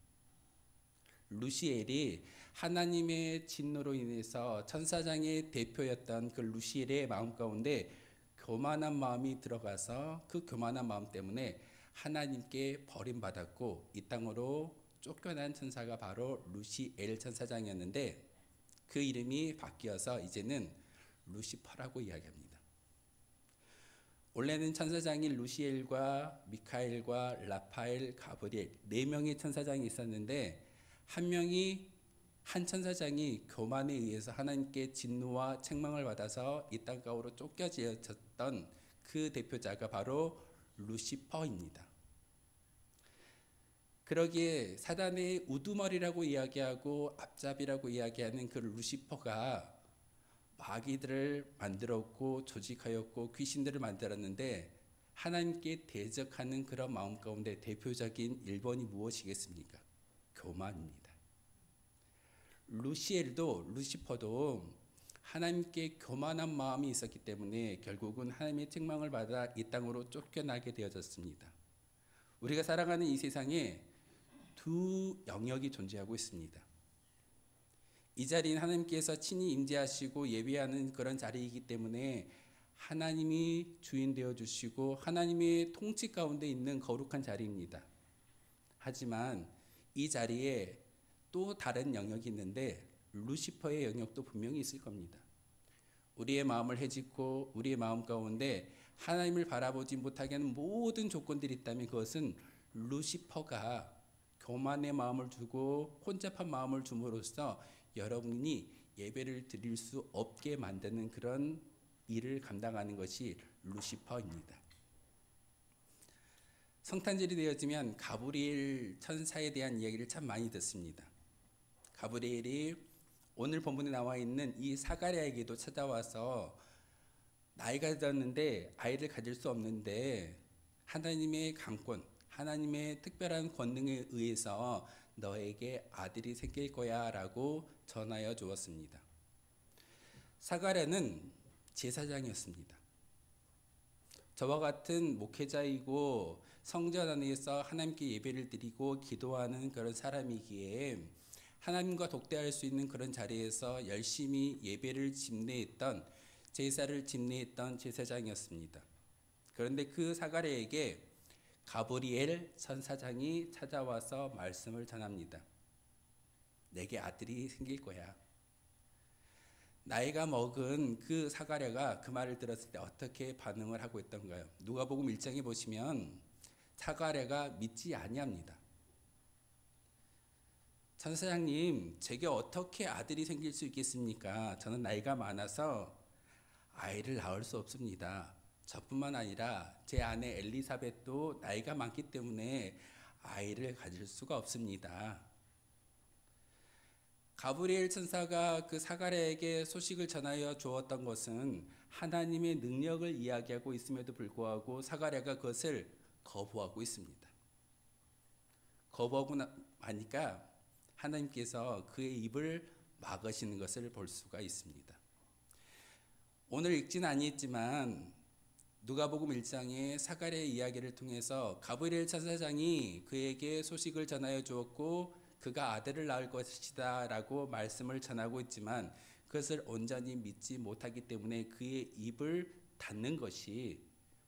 루시엘이 하나님의 진노로 인해서 천사장의 대표였던 그 루시엘의 마음 가운데 교만한 마음이 들어가서 그 교만한 마음 때문에 하나님께 버림받았고 이 땅으로 쫓겨난 천사가 바로 루시엘 천사장이었는데 그 이름이 바뀌어서 이제는 루시퍼라고 이야기합니다. 원래는 천사장이 루시엘과 미카엘과 라파엘, 가브리엘 4명의 천사장이 있었는데 한 천사장이 교만에 의해서 하나님께 진노와 책망을 받아서 이 땅가로 쫓겨졌던 그 대표자가 바로 루시퍼입니다. 그러기에 사단의 우두머리라고 이야기하고 앞잡이라고 이야기하는 그 루시퍼가 마귀들을 만들었고 조직하였고 귀신들을 만들었는데 하나님께 대적하는 그런 마음 가운데 대표적인 1번이 무엇이겠습니까? 교만입니다. 루시퍼도 하나님께 교만한 마음이 있었기 때문에 결국은 하나님의 책망을 받아 이 땅으로 쫓겨나게 되어졌습니다. 우리가 살아가는 이 세상에 두 영역이 존재하고 있습니다. 이 자리는 하나님께서 친히 임재하시고 예배하는 그런 자리이기 때문에 하나님이 주인 되어 주시고 하나님의 통치 가운데 있는 거룩한 자리입니다. 하지만 이 자리에 또 다른 영역이 있는데 루시퍼의 영역도 분명히 있을 겁니다. 우리의 마음을 헤집고 우리의 마음 가운데 하나님을 바라보지 못하게 하는 모든 조건들이 있다면 그것은 루시퍼가 교만의 마음을 주고 혼잡한 마음을 줌으로써 여러분이 예배를 드릴 수 없게 만드는 그런 일을 감당하는 것이 루시퍼입니다. 성탄절이 되어지면 가브리엘 천사에 대한 이야기를 참 많이 듣습니다. 가브리엘이 오늘 본문에 나와 있는 이 사가랴에게도 찾아와서 나이가 들었는데 아이를 가질 수 없는데 하나님의 강권, 하나님의 특별한 권능에 의해서 너에게 아들이 생길 거야 라고 전하여 주었습니다. 사가랴는 제사장이었습니다. 저와 같은 목회자이고 성전 안에서 하나님께 예배를 드리고 기도하는 그런 사람이기에 하나님과 독대할 수 있는 그런 자리에서 열심히 예배를 집례했던 제사를 집례했던 제사장이었습니다. 그런데 그 사가랴에게 가브리엘 천사장이 찾아와서 말씀을 전합니다. 내게 아들이 생길 거야. 나이가 먹은 그 사가랴가 그 말을 들었을 때 어떻게 반응을 하고 있던가요? 누가복음 1장에 보시면 사가랴가 믿지 아니합니다. 천사장님, 제게 어떻게 아들이 생길 수 있겠습니까? 저는 나이가 많아서 아이를 낳을 수 없습니다. 저뿐만 아니라 제 아내 엘리사벳도 나이가 많기 때문에 아이를 가질 수가 없습니다. 가브리엘 천사가 그 사가랴에게 소식을 전하여 주었던 것은 하나님의 능력을 이야기하고 있음에도 불구하고 사가랴가 그것을 거부하고 있습니다. 거부하고 나니까 하나님께서 그의 입을 막으시는 것을 볼 수가 있습니다. 오늘 읽지는 아니했지만 누가복음 1장의 사가랴의 이야기를 통해서 가브리엘 천사장이 그에게 소식을 전하여 주었고 그가 아들을 낳을 것이다 라고 말씀을 전하고 있지만 그것을 온전히 믿지 못하기 때문에 그의 입을 닫는 것이,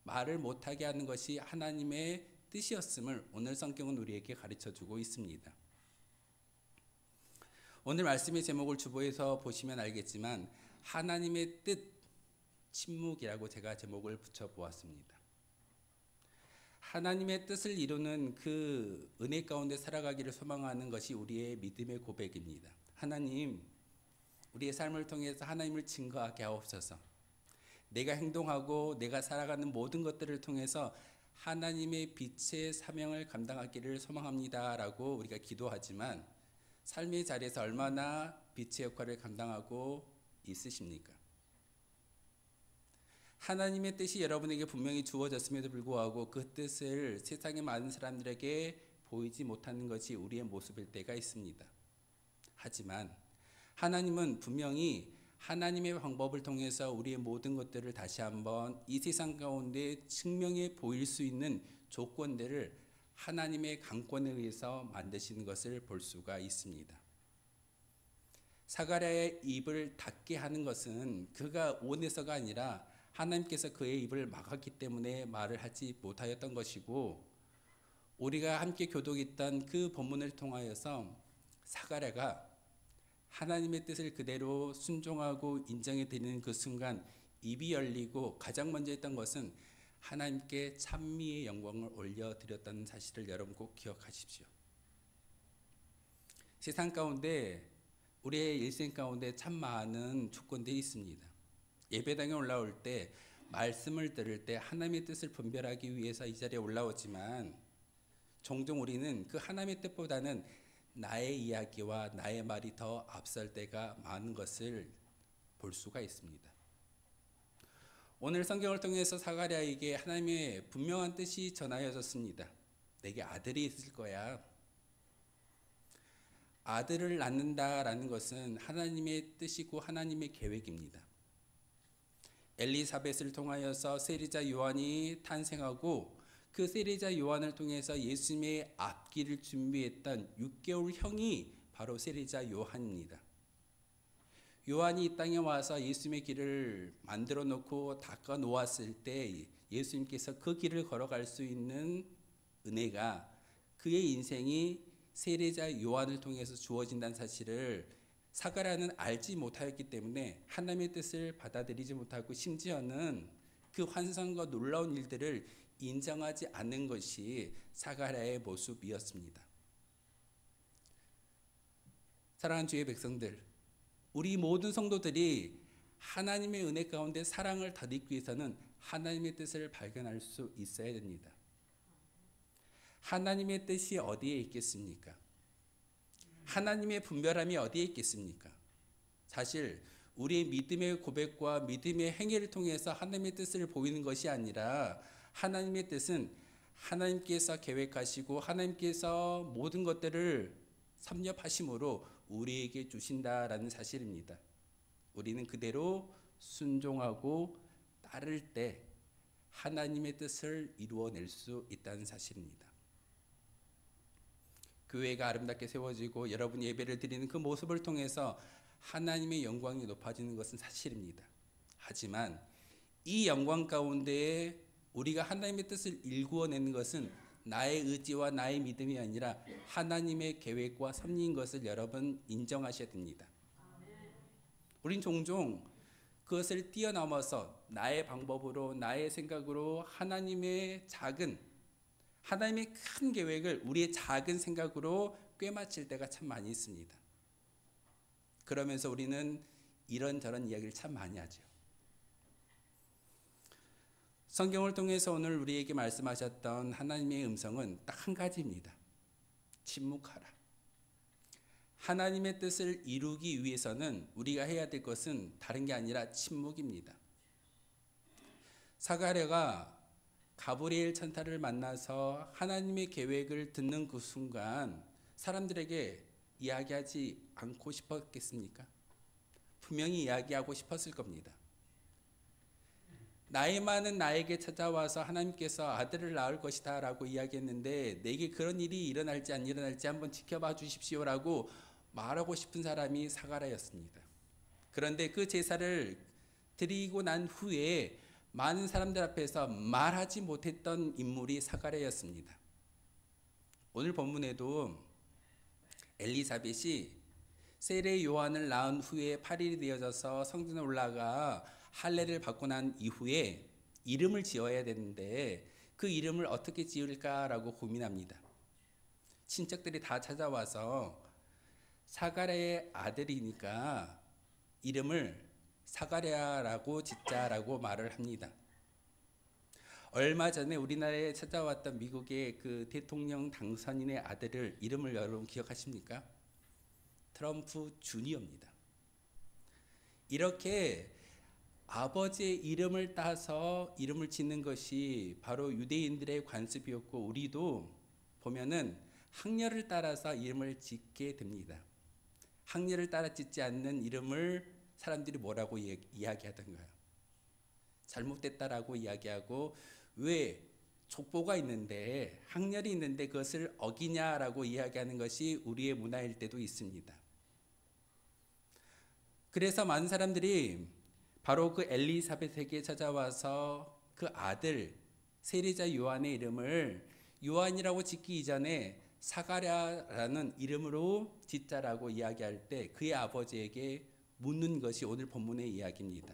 말을 못하게 하는 것이 하나님의 뜻이었음을 오늘 성경은 우리에게 가르쳐주고 있습니다. 오늘 말씀의 제목을 주보에서 보시면 알겠지만 하나님의 뜻 침묵이라고 제가 제목을 붙여보았습니다. 하나님의 뜻을 이루는 그 은혜 가운데 살아가기를 소망하는 것이 우리의 믿음의 고백입니다. 하나님, 우리의 삶을 통해서 하나님을 증거하게 하옵소서. 내가 행동하고 내가 살아가는 모든 것들을 통해서 하나님의 빛의 사명을 감당하기를 소망합니다 라고 우리가 기도하지만 삶의 자리에서 얼마나 빛의 역할을 감당하고 있으십니까? 하나님의 뜻이 여러분에게 분명히 주어졌음에도 불구하고 그 뜻을 세상의 많은 사람들에게 보이지 못하는 것이 우리의 모습일 때가 있습니다. 하지만 하나님은 분명히 하나님의 방법을 통해서 우리의 모든 것들을 다시 한번 이 세상 가운데 증명해 보일 수 있는 조건들을 하나님의 강권에 의해서 만드시는 것을 볼 수가 있습니다. 사가랴의 입을 닫게 하는 것은 그가 원해서가 아니라 하나님께서 그의 입을 막았기 때문에 말을 하지 못하였던 것이고, 우리가 함께 교독했던 그 본문을 통하여서 사가랴가 하나님의 뜻을 그대로 순종하고 인정해 드리는 그 순간 입이 열리고 가장 먼저 했던 것은 하나님께 찬미의 영광을 올려드렸다는 사실을 여러분 꼭 기억하십시오. 세상 가운데 우리의 일생 가운데 참 많은 조건들이 있습니다. 예배당에 올라올 때, 말씀을 들을 때 하나님의 뜻을 분별하기 위해서 이 자리에 올라오지만 종종 우리는 그 하나님의 뜻보다는 나의 이야기와 나의 말이 더 앞설 때가 많은 것을 볼 수가 있습니다. 오늘 성경을 통해서 사가랴에게 하나님의 분명한 뜻이 전하여졌습니다. 내게 아들이 있을 거야. 아들을 낳는다라는 것은 하나님의 뜻이고 하나님의 계획입니다. 엘리사벳을 통하여서 세리자 요한이 탄생하고 그 세리자 요한을 통해서 예수님의 앞길을 준비했던 6개월 형이 바로 세리자 요한입니다. 요한이 이 땅에 와서 예수님의 길을 만들어 놓고 닦아 놓았을 때 예수님께서 그 길을 걸어갈 수 있는 은혜가 그의 인생이 세리자 요한을 통해서 주어진다는 사실을 사가랴는 알지 못하였기 때문에 하나님의 뜻을 받아들이지 못하고 심지어는 그 환상과 놀라운 일들을 인정하지 않는 것이 사가랴의 모습이었습니다. 사랑하는 주의 백성들, 우리 모든 성도들이 하나님의 은혜 가운데 사랑을 덧입기 위해서는 하나님의 뜻을 발견할 수 있어야 됩니다. 하나님의 뜻이 어디에 있겠습니까? 하나님의 분별함이 어디에 있겠습니까? 사실 우리의 믿음의 고백과 믿음의 행위를 통해서 하나님의 뜻을 보이는 것이 아니라 하나님의 뜻은 하나님께서 계획하시고 하나님께서 모든 것들을 섭렵하심으로 우리에게 주신다라는 사실입니다. 우리는 그대로 순종하고 따를 때 하나님의 뜻을 이루어낼 수 있다는 사실입니다. 교회가 아름답게 세워지고 여러분이 예배를 드리는 그 모습을 통해서 하나님의 영광이 높아지는 것은 사실입니다. 하지만 이 영광 가운데 우리가 하나님의 뜻을 일구어내는 것은 나의 의지와 나의 믿음이 아니라 하나님의 계획과 섭리인 것을 여러분 인정하셔야 됩니다. 우린 종종 그것을 뛰어넘어서 나의 방법으로 나의 생각으로 하나님의 큰 계획을 우리의 작은 생각으로 꿰맞힐 때가 참 많이 있습니다. 그러면서 우리는 이런저런 이야기를 참 많이 하죠. 성경을 통해서 오늘 우리에게 말씀하셨던 하나님의 음성은 딱 한 가지입니다. 침묵하라. 하나님의 뜻을 이루기 위해서는 우리가 해야 될 것은 다른 게 아니라 침묵입니다. 사가랴가 가브리엘 천사를 만나서 하나님의 계획을 듣는 그 순간 사람들에게 이야기하지 않고 싶었겠습니까? 분명히 이야기하고 싶었을 겁니다. 나이 많은 나에게 찾아와서 하나님께서 아들을 낳을 것이다 라고 이야기했는데 내게 그런 일이 일어날지 안 일어날지 한번 지켜봐 주십시오 라고 말하고 싶은 사람이 사가랴였습니다. 그런데 그 제사를 드리고 난 후에 많은 사람들 앞에서 말하지 못했던 인물이 사가랴였습니다. 오늘 본문에도 엘리사벳이 세례 요한을 낳은 후에 8일이 되어져서 성전에 올라가 할례를 받고 난 이후에 이름을 지어야 되는데 그 이름을 어떻게 지을까라고 고민합니다. 친척들이 다 찾아와서 사가랴의 아들이니까 이름을 사가랴라고 짓자라고 말을 합니다. 얼마 전에 우리나라에 찾아왔던 미국의 그 대통령 당선인의 아들을 이름을 여러분 기억하십니까? 트럼프 주니어입니다. 이렇게 아버지의 이름을 따서 이름을 짓는 것이 바로 유대인들의 관습이었고 우리도 보면은 학렬을 따라서 이름을 짓게 됩니다. 학렬을 따라 짓지 않는 이름을 사람들이 뭐라고 이야기하던가요? 잘못됐다라고 이야기하고 왜 족보가 있는데 학렬이 있는데 그것을 어기냐라고 이야기하는 것이 우리의 문화일 때도 있습니다. 그래서 많은 사람들이 바로 그 엘리사벳에게 찾아와서 그 아들 세리자 요한의 이름을 요한이라고 짓기 이전에 사가랴라는 이름으로 짓자라고 이야기할 때 그의 아버지에게 묻는 것이 오늘 본문의 이야기입니다.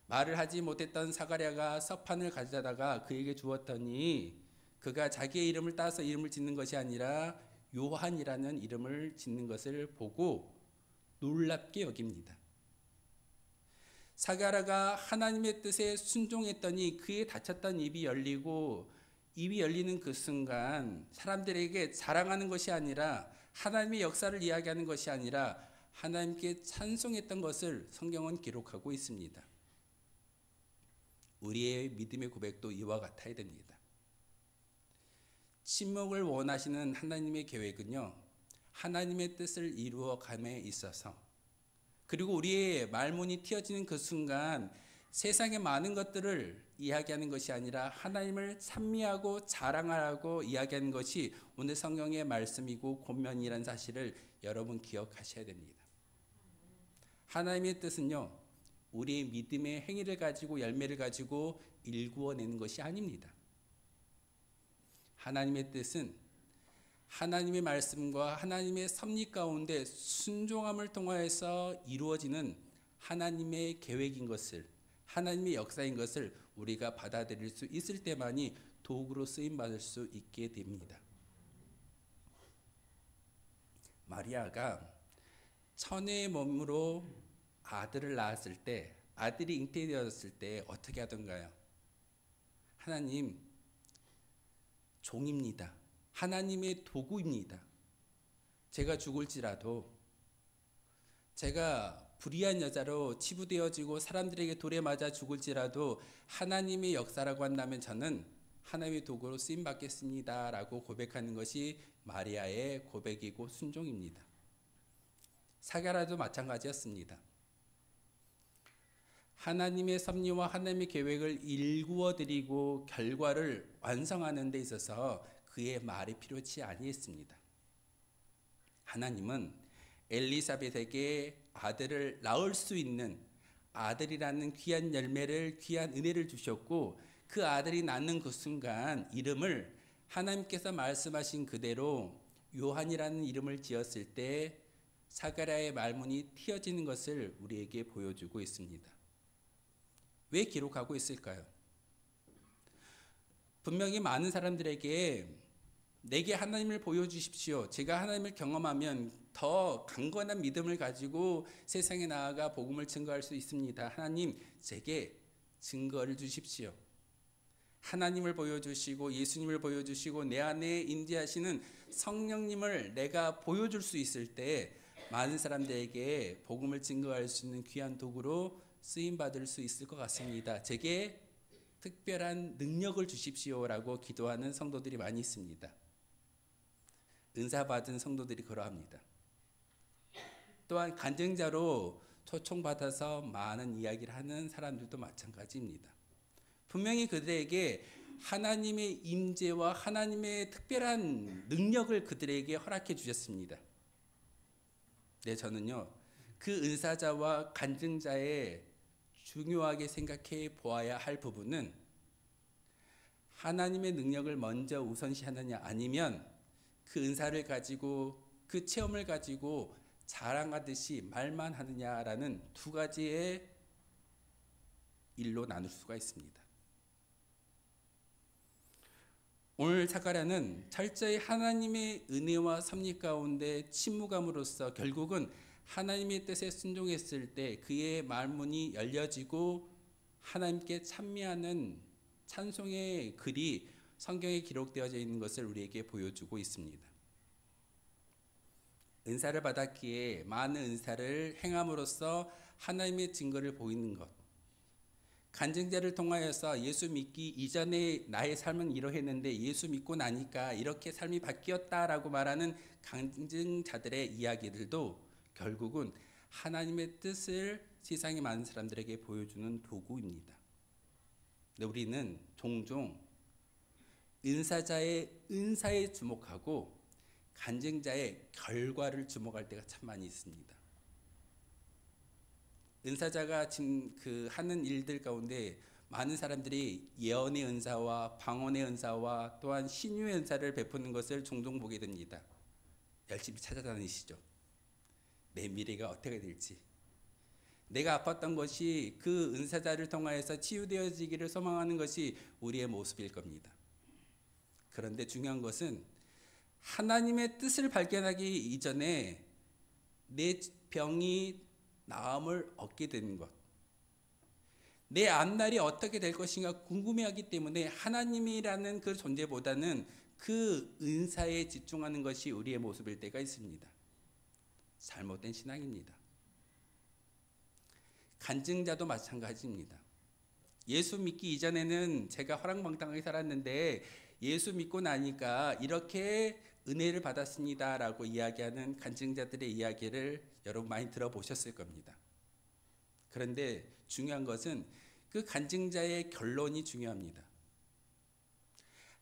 말을 하지 못했던 사가랴가 서판을 가져다가 그에게 주었더니 그가 자기의 이름을 따서 이름을 짓는 것이 아니라 요한이라는 이름을 짓는 것을 보고 놀랍게 여깁니다. 사가랴가 하나님의 뜻에 순종했더니 그의 닫혔던 입이 열리고 입이 열리는 그 순간 사람들에게 자랑하는 것이 아니라 하나님의 역사를 이야기하는 것이 아니라 하나님께 찬송했던 것을 성경은 기록하고 있습니다. 우리의 믿음의 고백도 이와 같아야 됩니다. 침묵을 원하시는 하나님의 계획은요, 하나님의 뜻을 이루어감에 있어서, 그리고 우리의 말문이 튀어지는 그 순간 세상의 많은 것들을 이야기하는 것이 아니라 하나님을 찬미하고 자랑하라고 이야기하는 것이 오늘 성경의 말씀이고 권면이라는 사실을 여러분 기억하셔야 됩니다. 하나님의 뜻은요, 우리의 믿음의 행위를 가지고 열매를 가지고 일구어내는 것이 아닙니다. 하나님의 뜻은 하나님의 말씀과 하나님의 섭리 가운데 순종함을 통하여서 이루어지는 하나님의 계획인 것을, 하나님의 역사인 것을 우리가 받아들일 수 있을 때만이 도구로 쓰임받을 수 있게 됩니다. 마리아가 처녀의 몸으로 아들을 낳았을 때, 아들이 잉태되었을 때 어떻게 하던가요? 하나님, 종입니다. 하나님의 도구입니다. 제가 죽을지라도, 제가 불의한 여자로 치부되어지고 사람들에게 돌에 맞아 죽을지라도 하나님의 역사라고 한다면 저는 하나님의 도구로 쓰임받겠습니다 라고 고백하는 것이 마리아의 고백이고 순종입니다. 사가랴도 마찬가지였습니다. 하나님의 섭리와 하나님의 계획을 일구어드리고 결과를 완성하는 데 있어서 그의 말이 필요치 아니했습니다. 하나님은 엘리사벳에게 아들을 낳을 수 있는 아들이라는 귀한 열매를, 귀한 은혜를 주셨고, 그 아들이 낳는 그 순간 이름을 하나님께서 말씀하신 그대로 요한이라는 이름을 지었을 때 사가랴의 말문이 튀어지는 것을 우리에게 보여주고 있습니다. 왜 기록하고 있을까요? 분명히 많은 사람들에게 내게 하나님을 보여주십시오, 제가 하나님을 경험하면 더 강건한 믿음을 가지고 세상에 나아가 복음을 증거할 수 있습니다. 하나님, 제게 증거를 주십시오. 하나님을 보여주시고 예수님을 보여주시고 내 안에 임재하시는 성령님을 내가 보여줄 수 있을 때 많은 사람들에게 복음을 증거할 수 있는 귀한 도구로 쓰임받을 수 있을 것 같습니다. 제게 특별한 능력을 주십시오라고 기도하는 성도들이 많이 있습니다. 은사받은 성도들이 그러합니다. 또한 간증자로 초청받아서 많은 이야기를 하는 사람들도 마찬가지입니다. 분명히 그들에게 하나님의 임재와 하나님의 특별한 능력을 그들에게 허락해 주셨습니다. 네, 저는요, 그 은사자와 간증자의 중요하게 생각해 보아야 할 부분은 하나님의 능력을 먼저 우선시하느냐, 아니면 그 은사를 가지고 그 체험을 가지고 자랑하듯이 말만 하느냐라는 두 가지의 일로 나눌 수가 있습니다. 오늘 사가랴는 철저히 하나님의 은혜와 섭리 가운데 침묵함으로써 결국은 하나님의 뜻에 순종했을 때 그의 말문이 열려지고 하나님께 찬미하는 찬송의 글이 성경에 기록되어져 있는 것을 우리에게 보여주고 있습니다. 은사를 받았기에 많은 은사를 행함으로써 하나님의 증거를 보이는 것, 간증자를 통하여서 예수 믿기 이전에 나의 삶은 이러했는데 예수 믿고 나니까 이렇게 삶이 바뀌었다라고 말하는 간증자들의 이야기들도 결국은 하나님의 뜻을 세상의 많은 사람들에게 보여주는 도구입니다. 근데 우리는 종종 은사자의 은사에 주목하고 간증자의 결과를 주목할 때가 참 많이 있습니다. 은사자가 지금 하는 일들 가운데 많은 사람들이 예언의 은사와 방언의 은사와 또한 신유의 은사를 베푸는 것을 종종 보게 됩니다. 열심히 찾아다니시죠. 내 미래가 어떻게 될지, 내가 아팠던 것이 그 은사자를 통하여서 치유되어지기를 소망하는 것이 우리의 모습일 겁니다. 그런데 중요한 것은 하나님의 뜻을 발견하기 이전에 내 병이 나음을 얻게 되는 것, 내 앞날이 어떻게 될 것인가 궁금해하기 때문에 하나님이라는 그 존재보다는 그 은사에 집중하는 것이 우리의 모습일 때가 있습니다. 잘못된 신앙입니다. 간증자도 마찬가지입니다. 예수 믿기 이전에는 제가 허랑방탕하게 살았는데 예수 믿고 나니까 이렇게 은혜를 받았습니다 라고 이야기하는 간증자들의 이야기를 여러분 많이 들어보셨을 겁니다. 그런데 중요한 것은 그 간증자의 결론이 중요합니다.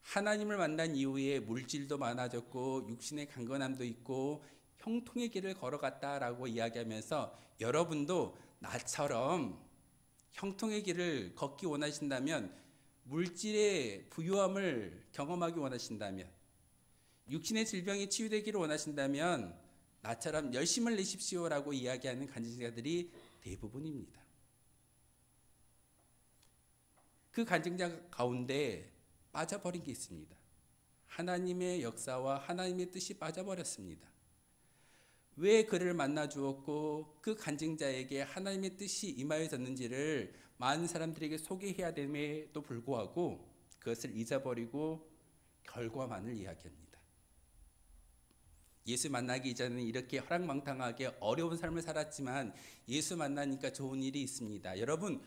하나님을 만난 이후에 물질도 많아졌고 육신의 강건함도 있고 형통의 길을 걸어갔다라고 이야기하면서 여러분도 나처럼 형통의 길을 걷기 원하신다면, 물질의 부유함을 경험하기 원하신다면, 육신의 질병이 치유되기를 원하신다면 나처럼 열심을 내십시오라고 이야기하는 간증자들이 대부분입니다. 그 간증자 가운데 빠져버린 게 있습니다. 하나님의 역사와 하나님의 뜻이 빠져버렸습니다. 왜 그를 만나 주었고 그 간증자에게 하나님의 뜻이 임하여졌는지를 많은 사람들에게 소개해야 됨에도 불구하고 그것을 잊어버리고 결과만을 이야기합니다. 예수 만나기 이전에는 이렇게 허랑방탕하게 어려운 삶을 살았지만 예수 만나니까 좋은 일이 있습니다. 여러분,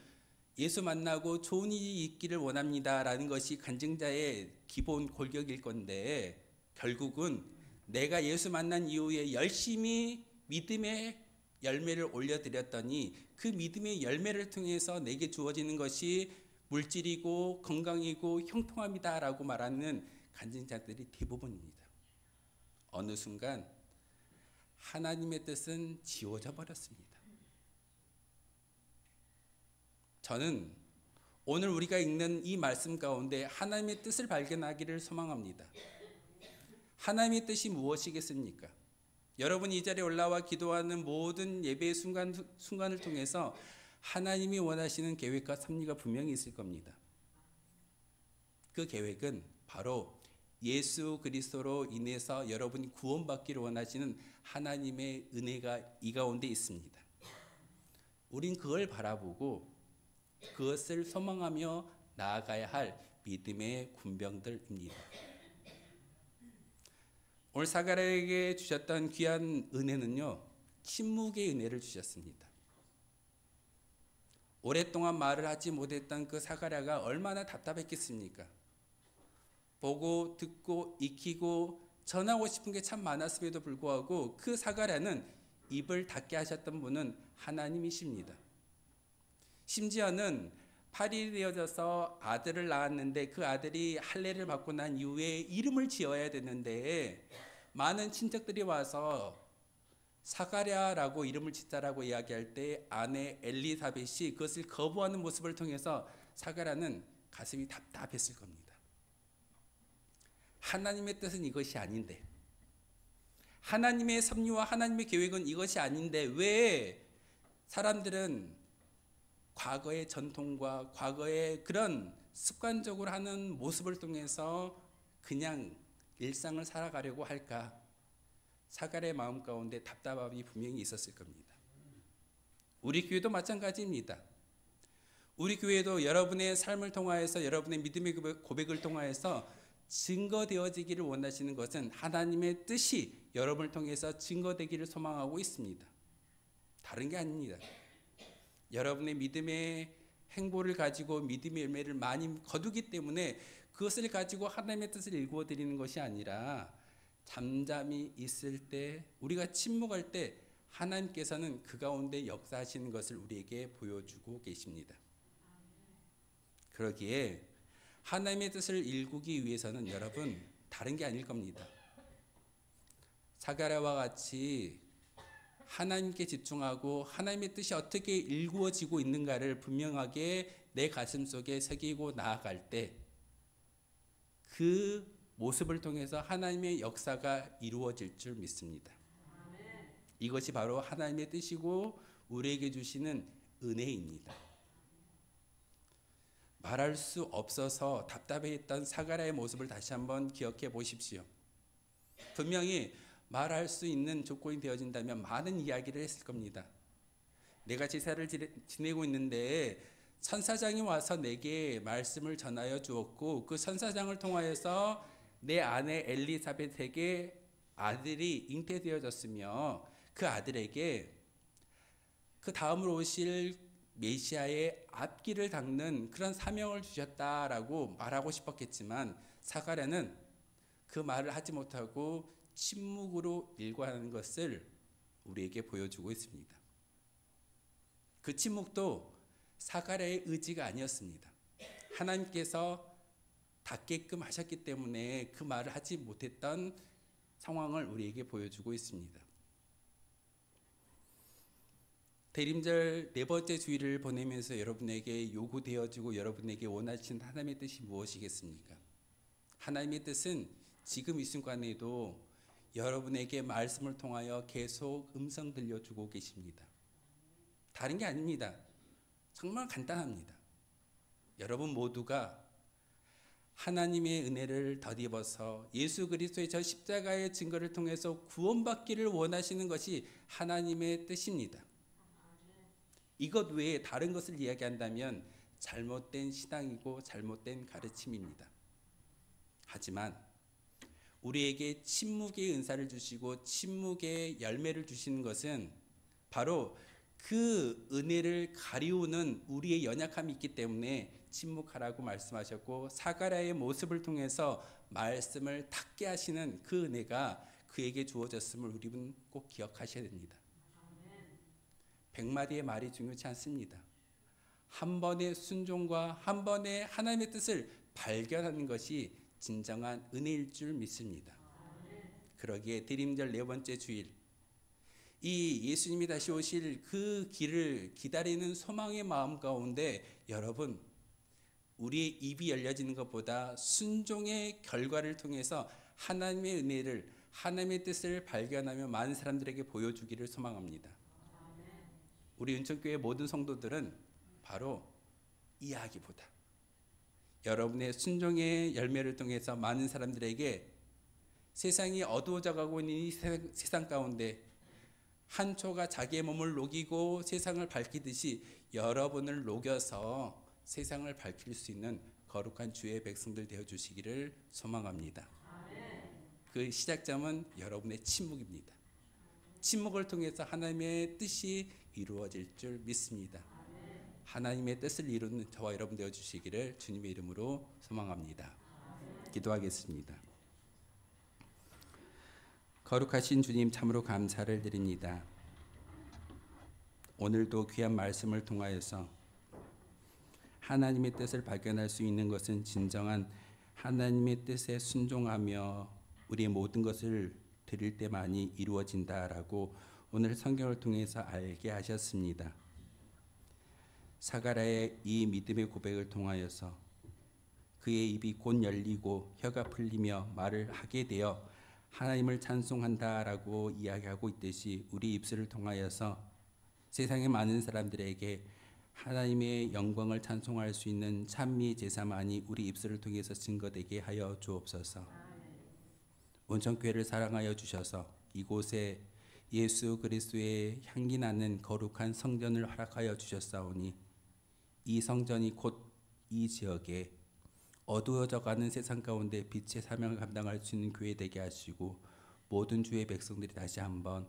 예수 만나고 좋은 일이 있기를 원합니다 라는 것이 간증자의 기본 골격일 건데, 결국은 내가 예수 만난 이후에 열심히 믿음의 열매를 올려드렸더니 그 믿음의 열매를 통해서 내게 주어지는 것이 물질이고 건강이고 형통함이다 라고 말하는 간증자들이 대부분입니다. 어느 순간 하나님의 뜻은 지워져 버렸습니다. 저는 오늘 우리가 읽는 이 말씀 가운데 하나님의 뜻을 발견하기를 소망합니다. 하나님의 뜻이 무엇이겠습니까? 여러분이 이 자리에 올라와 기도하는 모든 예배의 순간을 통해서 하나님이 원하시는 계획과 섭리가 분명히 있을 겁니다. 그 계획은 바로 예수 그리스도로 인해서 여러분이 구원받기를 원하시는 하나님의 은혜가 이 가운데 있습니다. 우린 그걸 바라보고 그것을 소망하며 나아가야 할 믿음의 군병들입니다. 오늘 사가랴에게 주셨던 귀한 은혜는요, 침묵의 은혜를 주셨습니다. 오랫동안 말을 하지 못했던 그 사가랴가 얼마나 답답했겠습니까? 보고 듣고 익히고 전하고 싶은 게 참 많았음에도 불구하고 그 사가랴는 입을 닫게 하셨던 분은 하나님이십니다. 심지어는 8일이 되어져서 아들을 낳았는데 그 아들이 할례를 받고 난 이후에 이름을 지어야 되는데 많은 친척들이 와서 사가랴라고 이름을 짓자라고 이야기할 때 아내 엘리사벳이 그것을 거부하는 모습을 통해서 사가랴는 가슴이 답답했을 겁니다. 하나님의 뜻은 이것이 아닌데, 하나님의 섭리와 하나님의 계획은 이것이 아닌데 왜 사람들은 과거의 전통과 과거의 그런 습관적으로 하는 모습을 통해서 그냥 일상을 살아가려고 할까? 사가랴의 마음 가운데 답답함이 분명히 있었을 겁니다. 우리 교회도 마찬가지입니다. 우리 교회도 여러분의 삶을 통하여서, 여러분의 믿음의 고백을 통하여서 증거되어지기를 원하시는 것은 하나님의 뜻이 여러분을 통해서 증거되기를 소망하고 있습니다. 다른 게 아닙니다. 여러분의 믿음의 행보를 가지고 믿음의 열매를 많이 거두기 때문에 그것을 가지고 하나님의 뜻을 일구어 드리는 것이 아니라, 잠잠히 있을 때, 우리가 침묵할 때 하나님께서는 그 가운데 역사하시는 것을 우리에게 보여주고 계십니다. 그러기에 하나님의 뜻을 일구기 위해서는 여러분 다른 게 아닐 겁니다. 사가랴와 같이 하나님께 집중하고 하나님의 뜻이 어떻게 일구어지고 있는가를 분명하게 내 가슴 속에 새기고 나아갈 때 그 모습을 통해서 하나님의 역사가 이루어질 줄 믿습니다. 이것이 바로 하나님의 뜻이고 우리에게 주시는 은혜입니다. 말할 수 없어서 답답해했던 사가랴의 모습을 다시 한번 기억해 보십시오. 분명히 말할 수 있는 조건이 되어진다면 많은 이야기를 했을 겁니다. 내가 제사를 지내고 있는데 선사장이 와서 내게 말씀을 전하여 주었고 그 선사장을 통하여서 내 아내 엘리사벳에게 아들이 잉태되어졌으며 그 아들에게 그 다음으로 오실 메시아의 앞길을 닦는 그런 사명을 주셨다라고 말하고 싶었겠지만 사가랴는 그 말을 하지 못하고 침묵으로 일관하는 것을 우리에게 보여주고 있습니다. 그 침묵도 사가랴의 의지가 아니었습니다. 하나님께서 닫게끔 하셨기 때문에 그 말을 하지 못했던 상황을 우리에게 보여주고 있습니다. 대림절 네 번째 주일을 보내면서 여러분에게 요구되어지고 여러분에게 원하시는 하나님의 뜻이 무엇이겠습니까? 하나님의 뜻은 지금 이 순간에도 여러분에게 말씀을 통하여 계속 음성 들려주고 계십니다. 다른 게 아닙니다. 정말 간단합니다. 여러분 모두가 하나님의 은혜를 덧입어서 예수 그리스도의 저 십자가의 증거를 통해서 구원받기를 원하시는 것이 하나님의 뜻입니다. 이것 외에 다른 것을 이야기한다면 잘못된 신앙이고 잘못된 가르침입니다. 하지만 우리에게 침묵의 은사를 주시고 침묵의 열매를 주시는 것은 바로 그 은혜를 가리우는 우리의 연약함이 있기 때문에 침묵하라고 말씀하셨고 사가랴의 모습을 통해서 말씀을 닫게 하시는 그 은혜가 그에게 주어졌음을 우리는 꼭 기억하셔야 됩니다. 100마디의 말이 중요치 않습니다. 한 번의 순종과 한 번의 하나님의 뜻을 발견하는 것이 진정한 은혜일 줄 믿습니다. 그러기에 대림절 네 번째 주일 이 예수님이 다시 오실 그 길을 기다리는 소망의 마음 가운데 여러분 우리의 입이 열려지는 것보다 순종의 결과를 통해서 하나님의 은혜를 하나님의 뜻을 발견하며 많은 사람들에게 보여주기를 소망합니다. 우리 은총교회 모든 성도들은 바로 이야기보다 여러분의 순종의 열매를 통해서 많은 사람들에게 세상이 어두워져 가고 있는 이 세상 가운데 한 초가 자기의 몸을 녹이고 세상을 밝히듯이 여러분을 녹여서 세상을 밝힐 수 있는 거룩한 주의 백성들 되어주시기를 소망합니다. 그 시작점은 여러분의 침묵입니다. 침묵을 통해서 하나님의 뜻이 이루어질 줄 믿습니다. 하나님의 뜻을 이루는 저와 여러분 되어주시기를 주님의 이름으로 소망합니다. 기도하겠습니다. 거룩하신 주님 참으로 감사를 드립니다. 오늘도 귀한 말씀을 통하여서 하나님의 뜻을 발견할 수 있는 것은 진정한 하나님의 뜻에 순종하며 우리의 모든 것을 드릴 때만이 이루어진다라고 오늘 성경을 통해서 알게 하셨습니다. 사가랴의 이 믿음의 고백을 통하여서 그의 입이 곧 열리고 혀가 풀리며 말을 하게 되어 하나님을 찬송한다라고 이야기하고 있듯이 우리 입술을 통하여서 세상의 많은 사람들에게 하나님의 영광을 찬송할 수 있는 찬미 제사만이 우리 입술을 통해서 증거되게 하여 주옵소서. 온천교회를 사랑하여 주셔서 이곳에 예수 그리스도의 향기 나는 거룩한 성전을 허락하여 주셨사오니 이 성전이 곧 이 지역에 어두워져가는 세상 가운데 빛의 사명을 감당할 수 있는 교회 되게 하시고 모든 주의 백성들이 다시 한번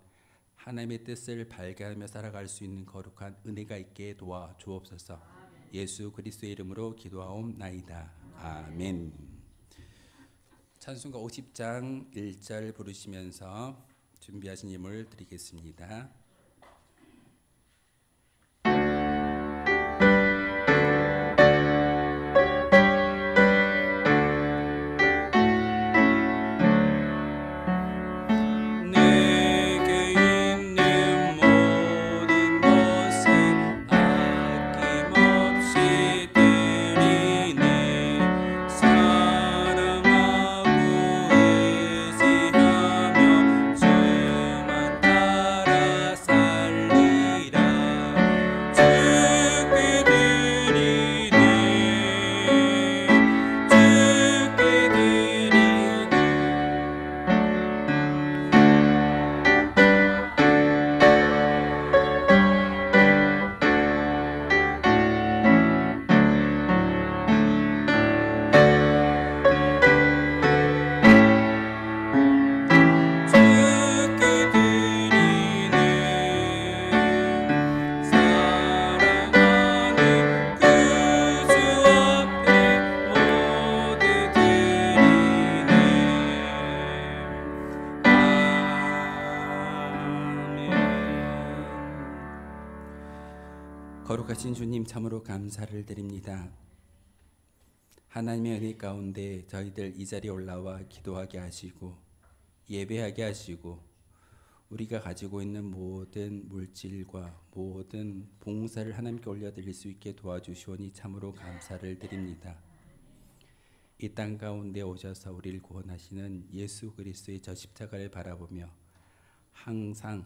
하나님의 뜻을 발견하며 살아갈 수 있는 거룩한 은혜가 있게 도와 주옵소서. 예수 그리스도의 이름으로 기도하옵나이다. 아멘. 찬송가 50장 1절 부르시면서 준비하신 예물 드리겠습니다. 사랑하고 의지하며 주만 따라 거룩하신 주님 참으로 감사를 드립니다. 하나님의 은혜 가운데 저희들 이 자리에 올라와 기도하게 하시고 예배하게 하시고 우리가 가지고 있는 모든 물질과 모든 봉사를 하나님께 올려드릴 수 있게 도와주시오니 참으로 감사를 드립니다. 이 땅 가운데 오셔서 우리를 구원하시는 예수 그리스도의 저 십자가를 바라보며 항상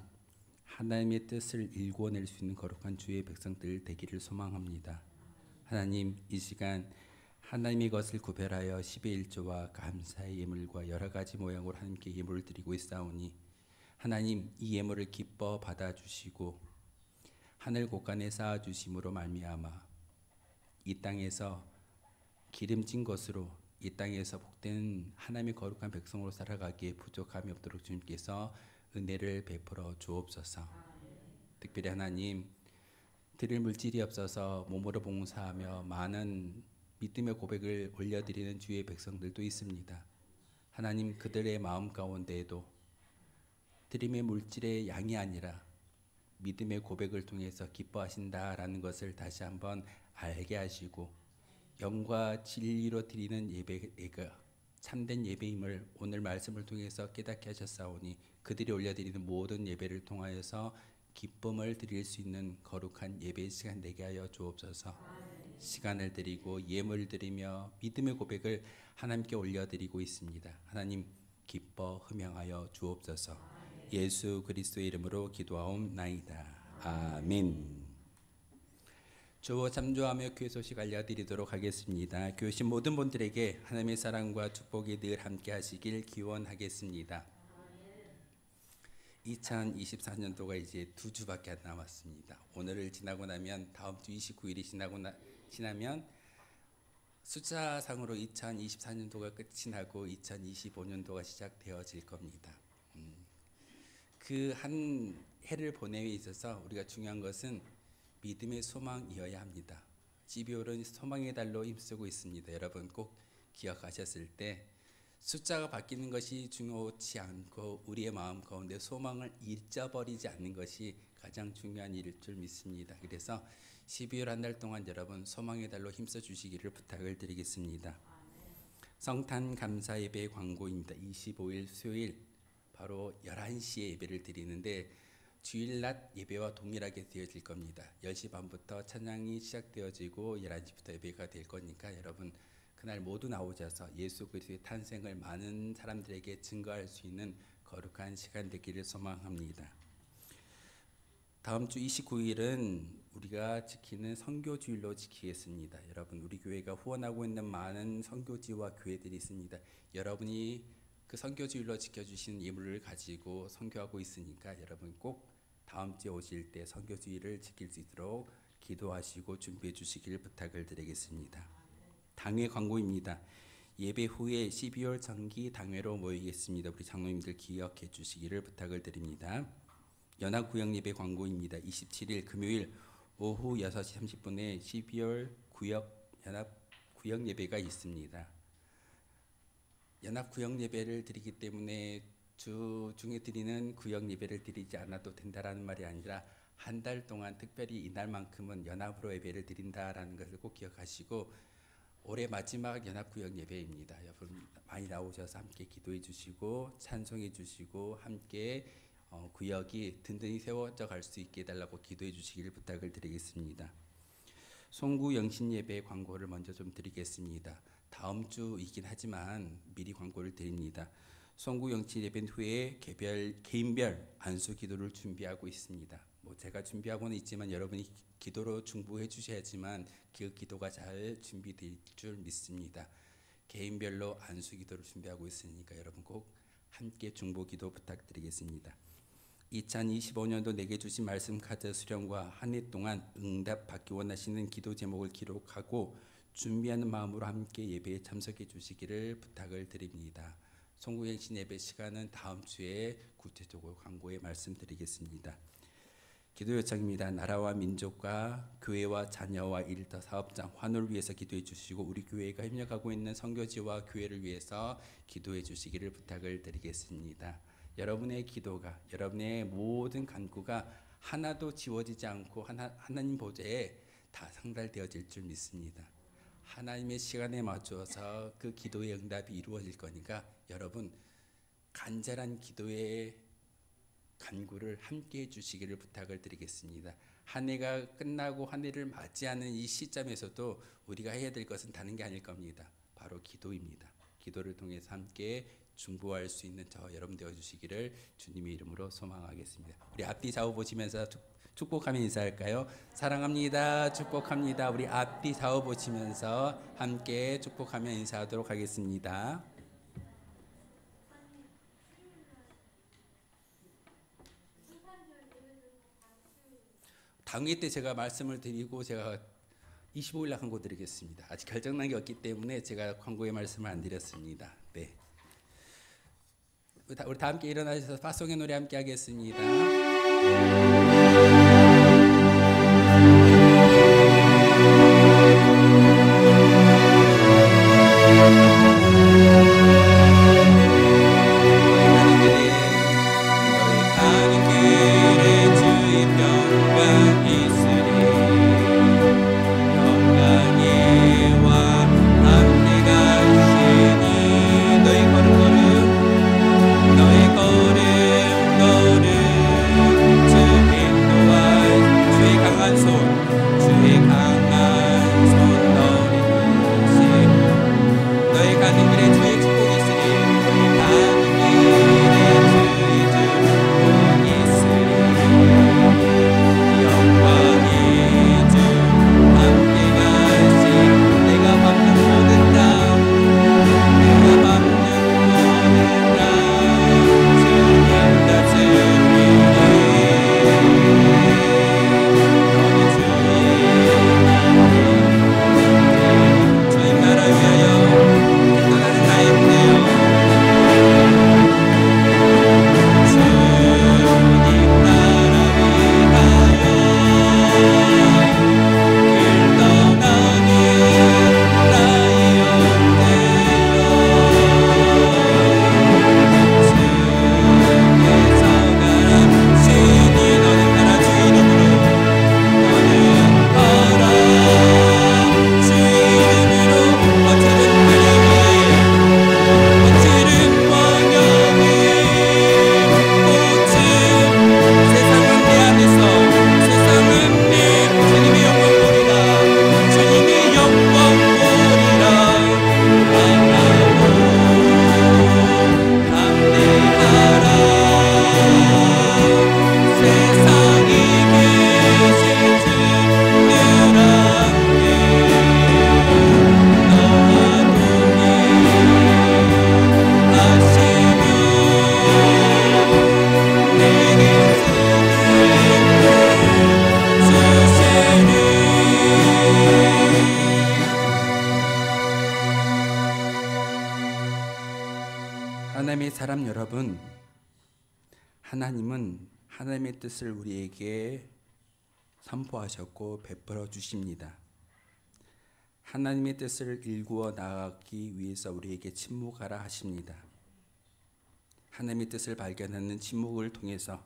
하나님의 뜻을 일궈낼 수 있는 거룩한 주의 백성들 되기를 소망합니다. 하나님, 이 시간 하나님의 것을 구별하여 10의 1조와 감사의 예물과 여러 가지 모양으로 하나님께 예물을 드리고 있사오니 하나님, 이 예물을 기뻐 받아주시고 하늘 곳간에 쌓아주심으로 말미암아 이 땅에서 기름진 것으로 이 땅에서 복된 하나님의 거룩한 백성으로 살아가기에 부족함이 없도록 주님께서 은혜를 베풀어 주옵소서. 특별히 하나님, 드릴 물질이 없어서 몸으로 봉사하며 많은 믿음의 고백을 올려드리는 주의 백성들도 있습니다. 하나님, 그들의 마음 가운데에도 드림의 물질의 양이 아니라 믿음의 고백을 통해서 기뻐하신다라는 것을 다시 한번 알게 하시고 영과 진리로 드리는 예배가 참된 예배임을 오늘 말씀을 통해서 깨닫게 하셨사오니 그들이 올려드리는 모든 예배를 통하여서 기쁨을 드릴 수 있는 거룩한 예배 시간 되게 하여 주옵소서. 시간을 드리고 예물을 드리며 믿음의 고백을 하나님께 올려드리고 있습니다. 하나님, 기뻐 흠양하여 주옵소서. 예수 그리스도의 이름으로 기도하옵나이다. 아멘. 주와 참조하며 교회 소식 알려드리도록 하겠습니다. 교회 오신 모든 분들에게 하나님의 사랑과 축복이 늘 함께 하시길 기원하겠습니다. 2024년도가 이제 2주밖에 안 남았습니다. 오늘을 지나고 나면 다음 주 29일이 지나면 숫자상으로 2024년도가 끝이 나고 2025년도가 시작되어질 겁니다. 그 한 해를 보내에 있어서 우리가 중요한 것은 믿음의 소망이어야 합니다. 12월은 소망의 달로 힘쓰고 있습니다. 여러분 꼭 기억하셨을 때 숫자가 바뀌는 것이 중요치 않고 우리의 마음 가운데 소망을 잊어버리지 않는 것이 가장 중요한 일일 줄 믿습니다. 그래서 12월 한 달 동안 여러분 소망의 달로 힘써 주시기를 부탁을 드리겠습니다. 성탄 감사 예배 광고입니다. 25일 수요일 바로 11시에 예배를 드리는데 주일낮 예배와 동일하게 되어질 겁니다. 10시 반부터 찬양이 시작되어지고 11시부터 예배가 될 거니까 여러분 그날 모두 나오셔서 예수 그리스도의 탄생을 많은 사람들에게 증거할 수 있는 거룩한 시간 되기를 소망합니다. 다음 주 29일은 우리가 지키는 선교주일로 지키겠습니다. 여러분 우리 교회가 후원하고 있는 많은 선교지와 교회들이 있습니다. 여러분이 그 선교주일로 지켜주신 예물을 가지고 선교하고 있으니까 여러분 꼭 다음 주에 오실 때 선교주일을 지킬 수 있도록 기도하시고 준비해 주시길 부탁을 드리겠습니다. 당회 광고입니다. 예배 후에 12월 정기 당회로 모이겠습니다. 우리 장로님들 기억해 주시기를 부탁을 드립니다. 연합구역 예배 광고입니다. 27일 금요일 오후 6시 30분에 12월 연합구역 예배가 있습니다. 연합구역 예배를 드리기 때문에 주 중에 드리는 구역 예배를 드리지 않아도 된다라는 말이 아니라 한 달 동안 특별히 이날만큼은 연합으로 예배를 드린다라는 것을 꼭 기억하시고 올해 마지막 연합구역 예배입니다. 여러분 많이 나오셔서 함께 기도해 주시고 찬송해 주시고 함께 구역이 든든히 세워져 갈 수 있게 해달라고 기도해 주시기를 부탁을 드리겠습니다. 송구 영신 예배 광고를 먼저 좀 드리겠습니다. 다음 주이긴 하지만 미리 광고를 드립니다. 송구 영신 예배 후에 개인별 안수 기도를 준비하고 있습니다. 제가 준비하고는 있지만 여러분이 기도로 중보해 주셔야지만 그 기도가 잘 준비될 줄 믿습니다. 개인별로 안수 기도를 준비하고 있으니까 여러분 꼭 함께 중보 기도 부탁드리겠습니다. 2025년도 내게 주신 말씀 카드 수령과 한 해 동안 응답 받기 원하시는 기도 제목을 기록하고 준비하는 마음으로 함께 예배에 참석해 주시기를 부탁을 드립니다. 송구행신 예배 시간은 다음 주에 구체적으로 광고에 말씀드리겠습니다. 기도 요청입니다. 나라와 민족과 교회와 자녀와 일터 사업장 환호를 위해서 기도해 주시고 우리 교회가 협력하고 있는 선교지와 교회를 위해서 기도해 주시기를 부탁을 드리겠습니다. 여러분의 기도가 여러분의 모든 간구가 하나도 지워지지 않고 하나님 보좌에 다 상달되어질 줄 믿습니다. 하나님의 시간에 맞춰서 그 기도의 응답이 이루어질 거니까 여러분 간절한 기도의 간구를 함께 해주시기를 부탁을 드리겠습니다. 한 해가 끝나고 한 해를 맞이하는 이 시점에서도 우리가 해야 될 것은 다른 게 아닐 겁니다. 바로 기도입니다. 기도를 통해서 함께 중보할 수 있는 저 여러분 되어주시기를 주님의 이름으로 소망하겠습니다. 우리 앞뒤 좌우 보시면서 축복하며 인사할까요? 사랑합니다. 축복합니다. 우리 앞뒤 좌우 보시면서 함께 축복하며 인사하도록 하겠습니다. 당회 때 제가 말씀을 드리고 제가 25일 날 광고 드리겠습니다. 아직 결정난 게 없기 때문에 제가 광고의 말씀을 안 드렸습니다. 네. 우리 다 함께 일어나셔서 파송의 노래 함께 하겠습니다. 하나님의 사람 여러분, 하나님은 하나님의 뜻을 우리에게 선포하셨고 베풀어 주십니다. 하나님의 뜻을 일구어 나아가기 위해서 우리에게 침묵하라 하십니다. 하나님의 뜻을 발견하는 침묵을 통해서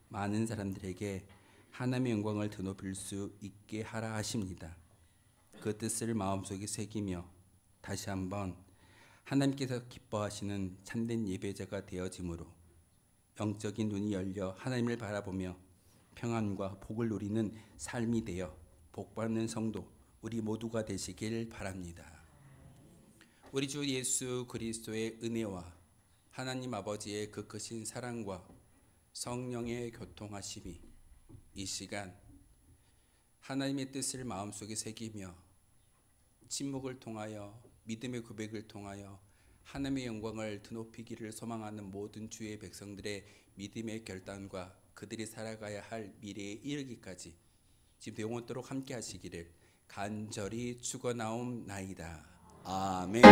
많은 사람들에게 하나님의 영광을 드높일 수 있게 하라 하십니다. 그 뜻을 마음속에 새기며 다시 한번 하나님께서 기뻐하시는 참된 예배자가 되어짐으로 영적인 눈이 열려 하나님을 바라보며 평안과 복을 누리는 삶이 되어 복받는 성도 우리 모두가 되시길 바랍니다. 우리 주 예수 그리스도의 은혜와 하나님 아버지의 그 크신 사랑과 성령의 교통하심이 이 시간 하나님의 뜻을 마음속에 새기며 침묵을 통하여 믿음의 고백을 통하여 하나님의 영광을 드높이기를 소망하는 모든 주의 백성들의 믿음의 결단과 그들이 살아가야 할 미래에 이르기까지 지금 영원토록 함께 하시기를 간절히 축원하옵나이다. 아멘.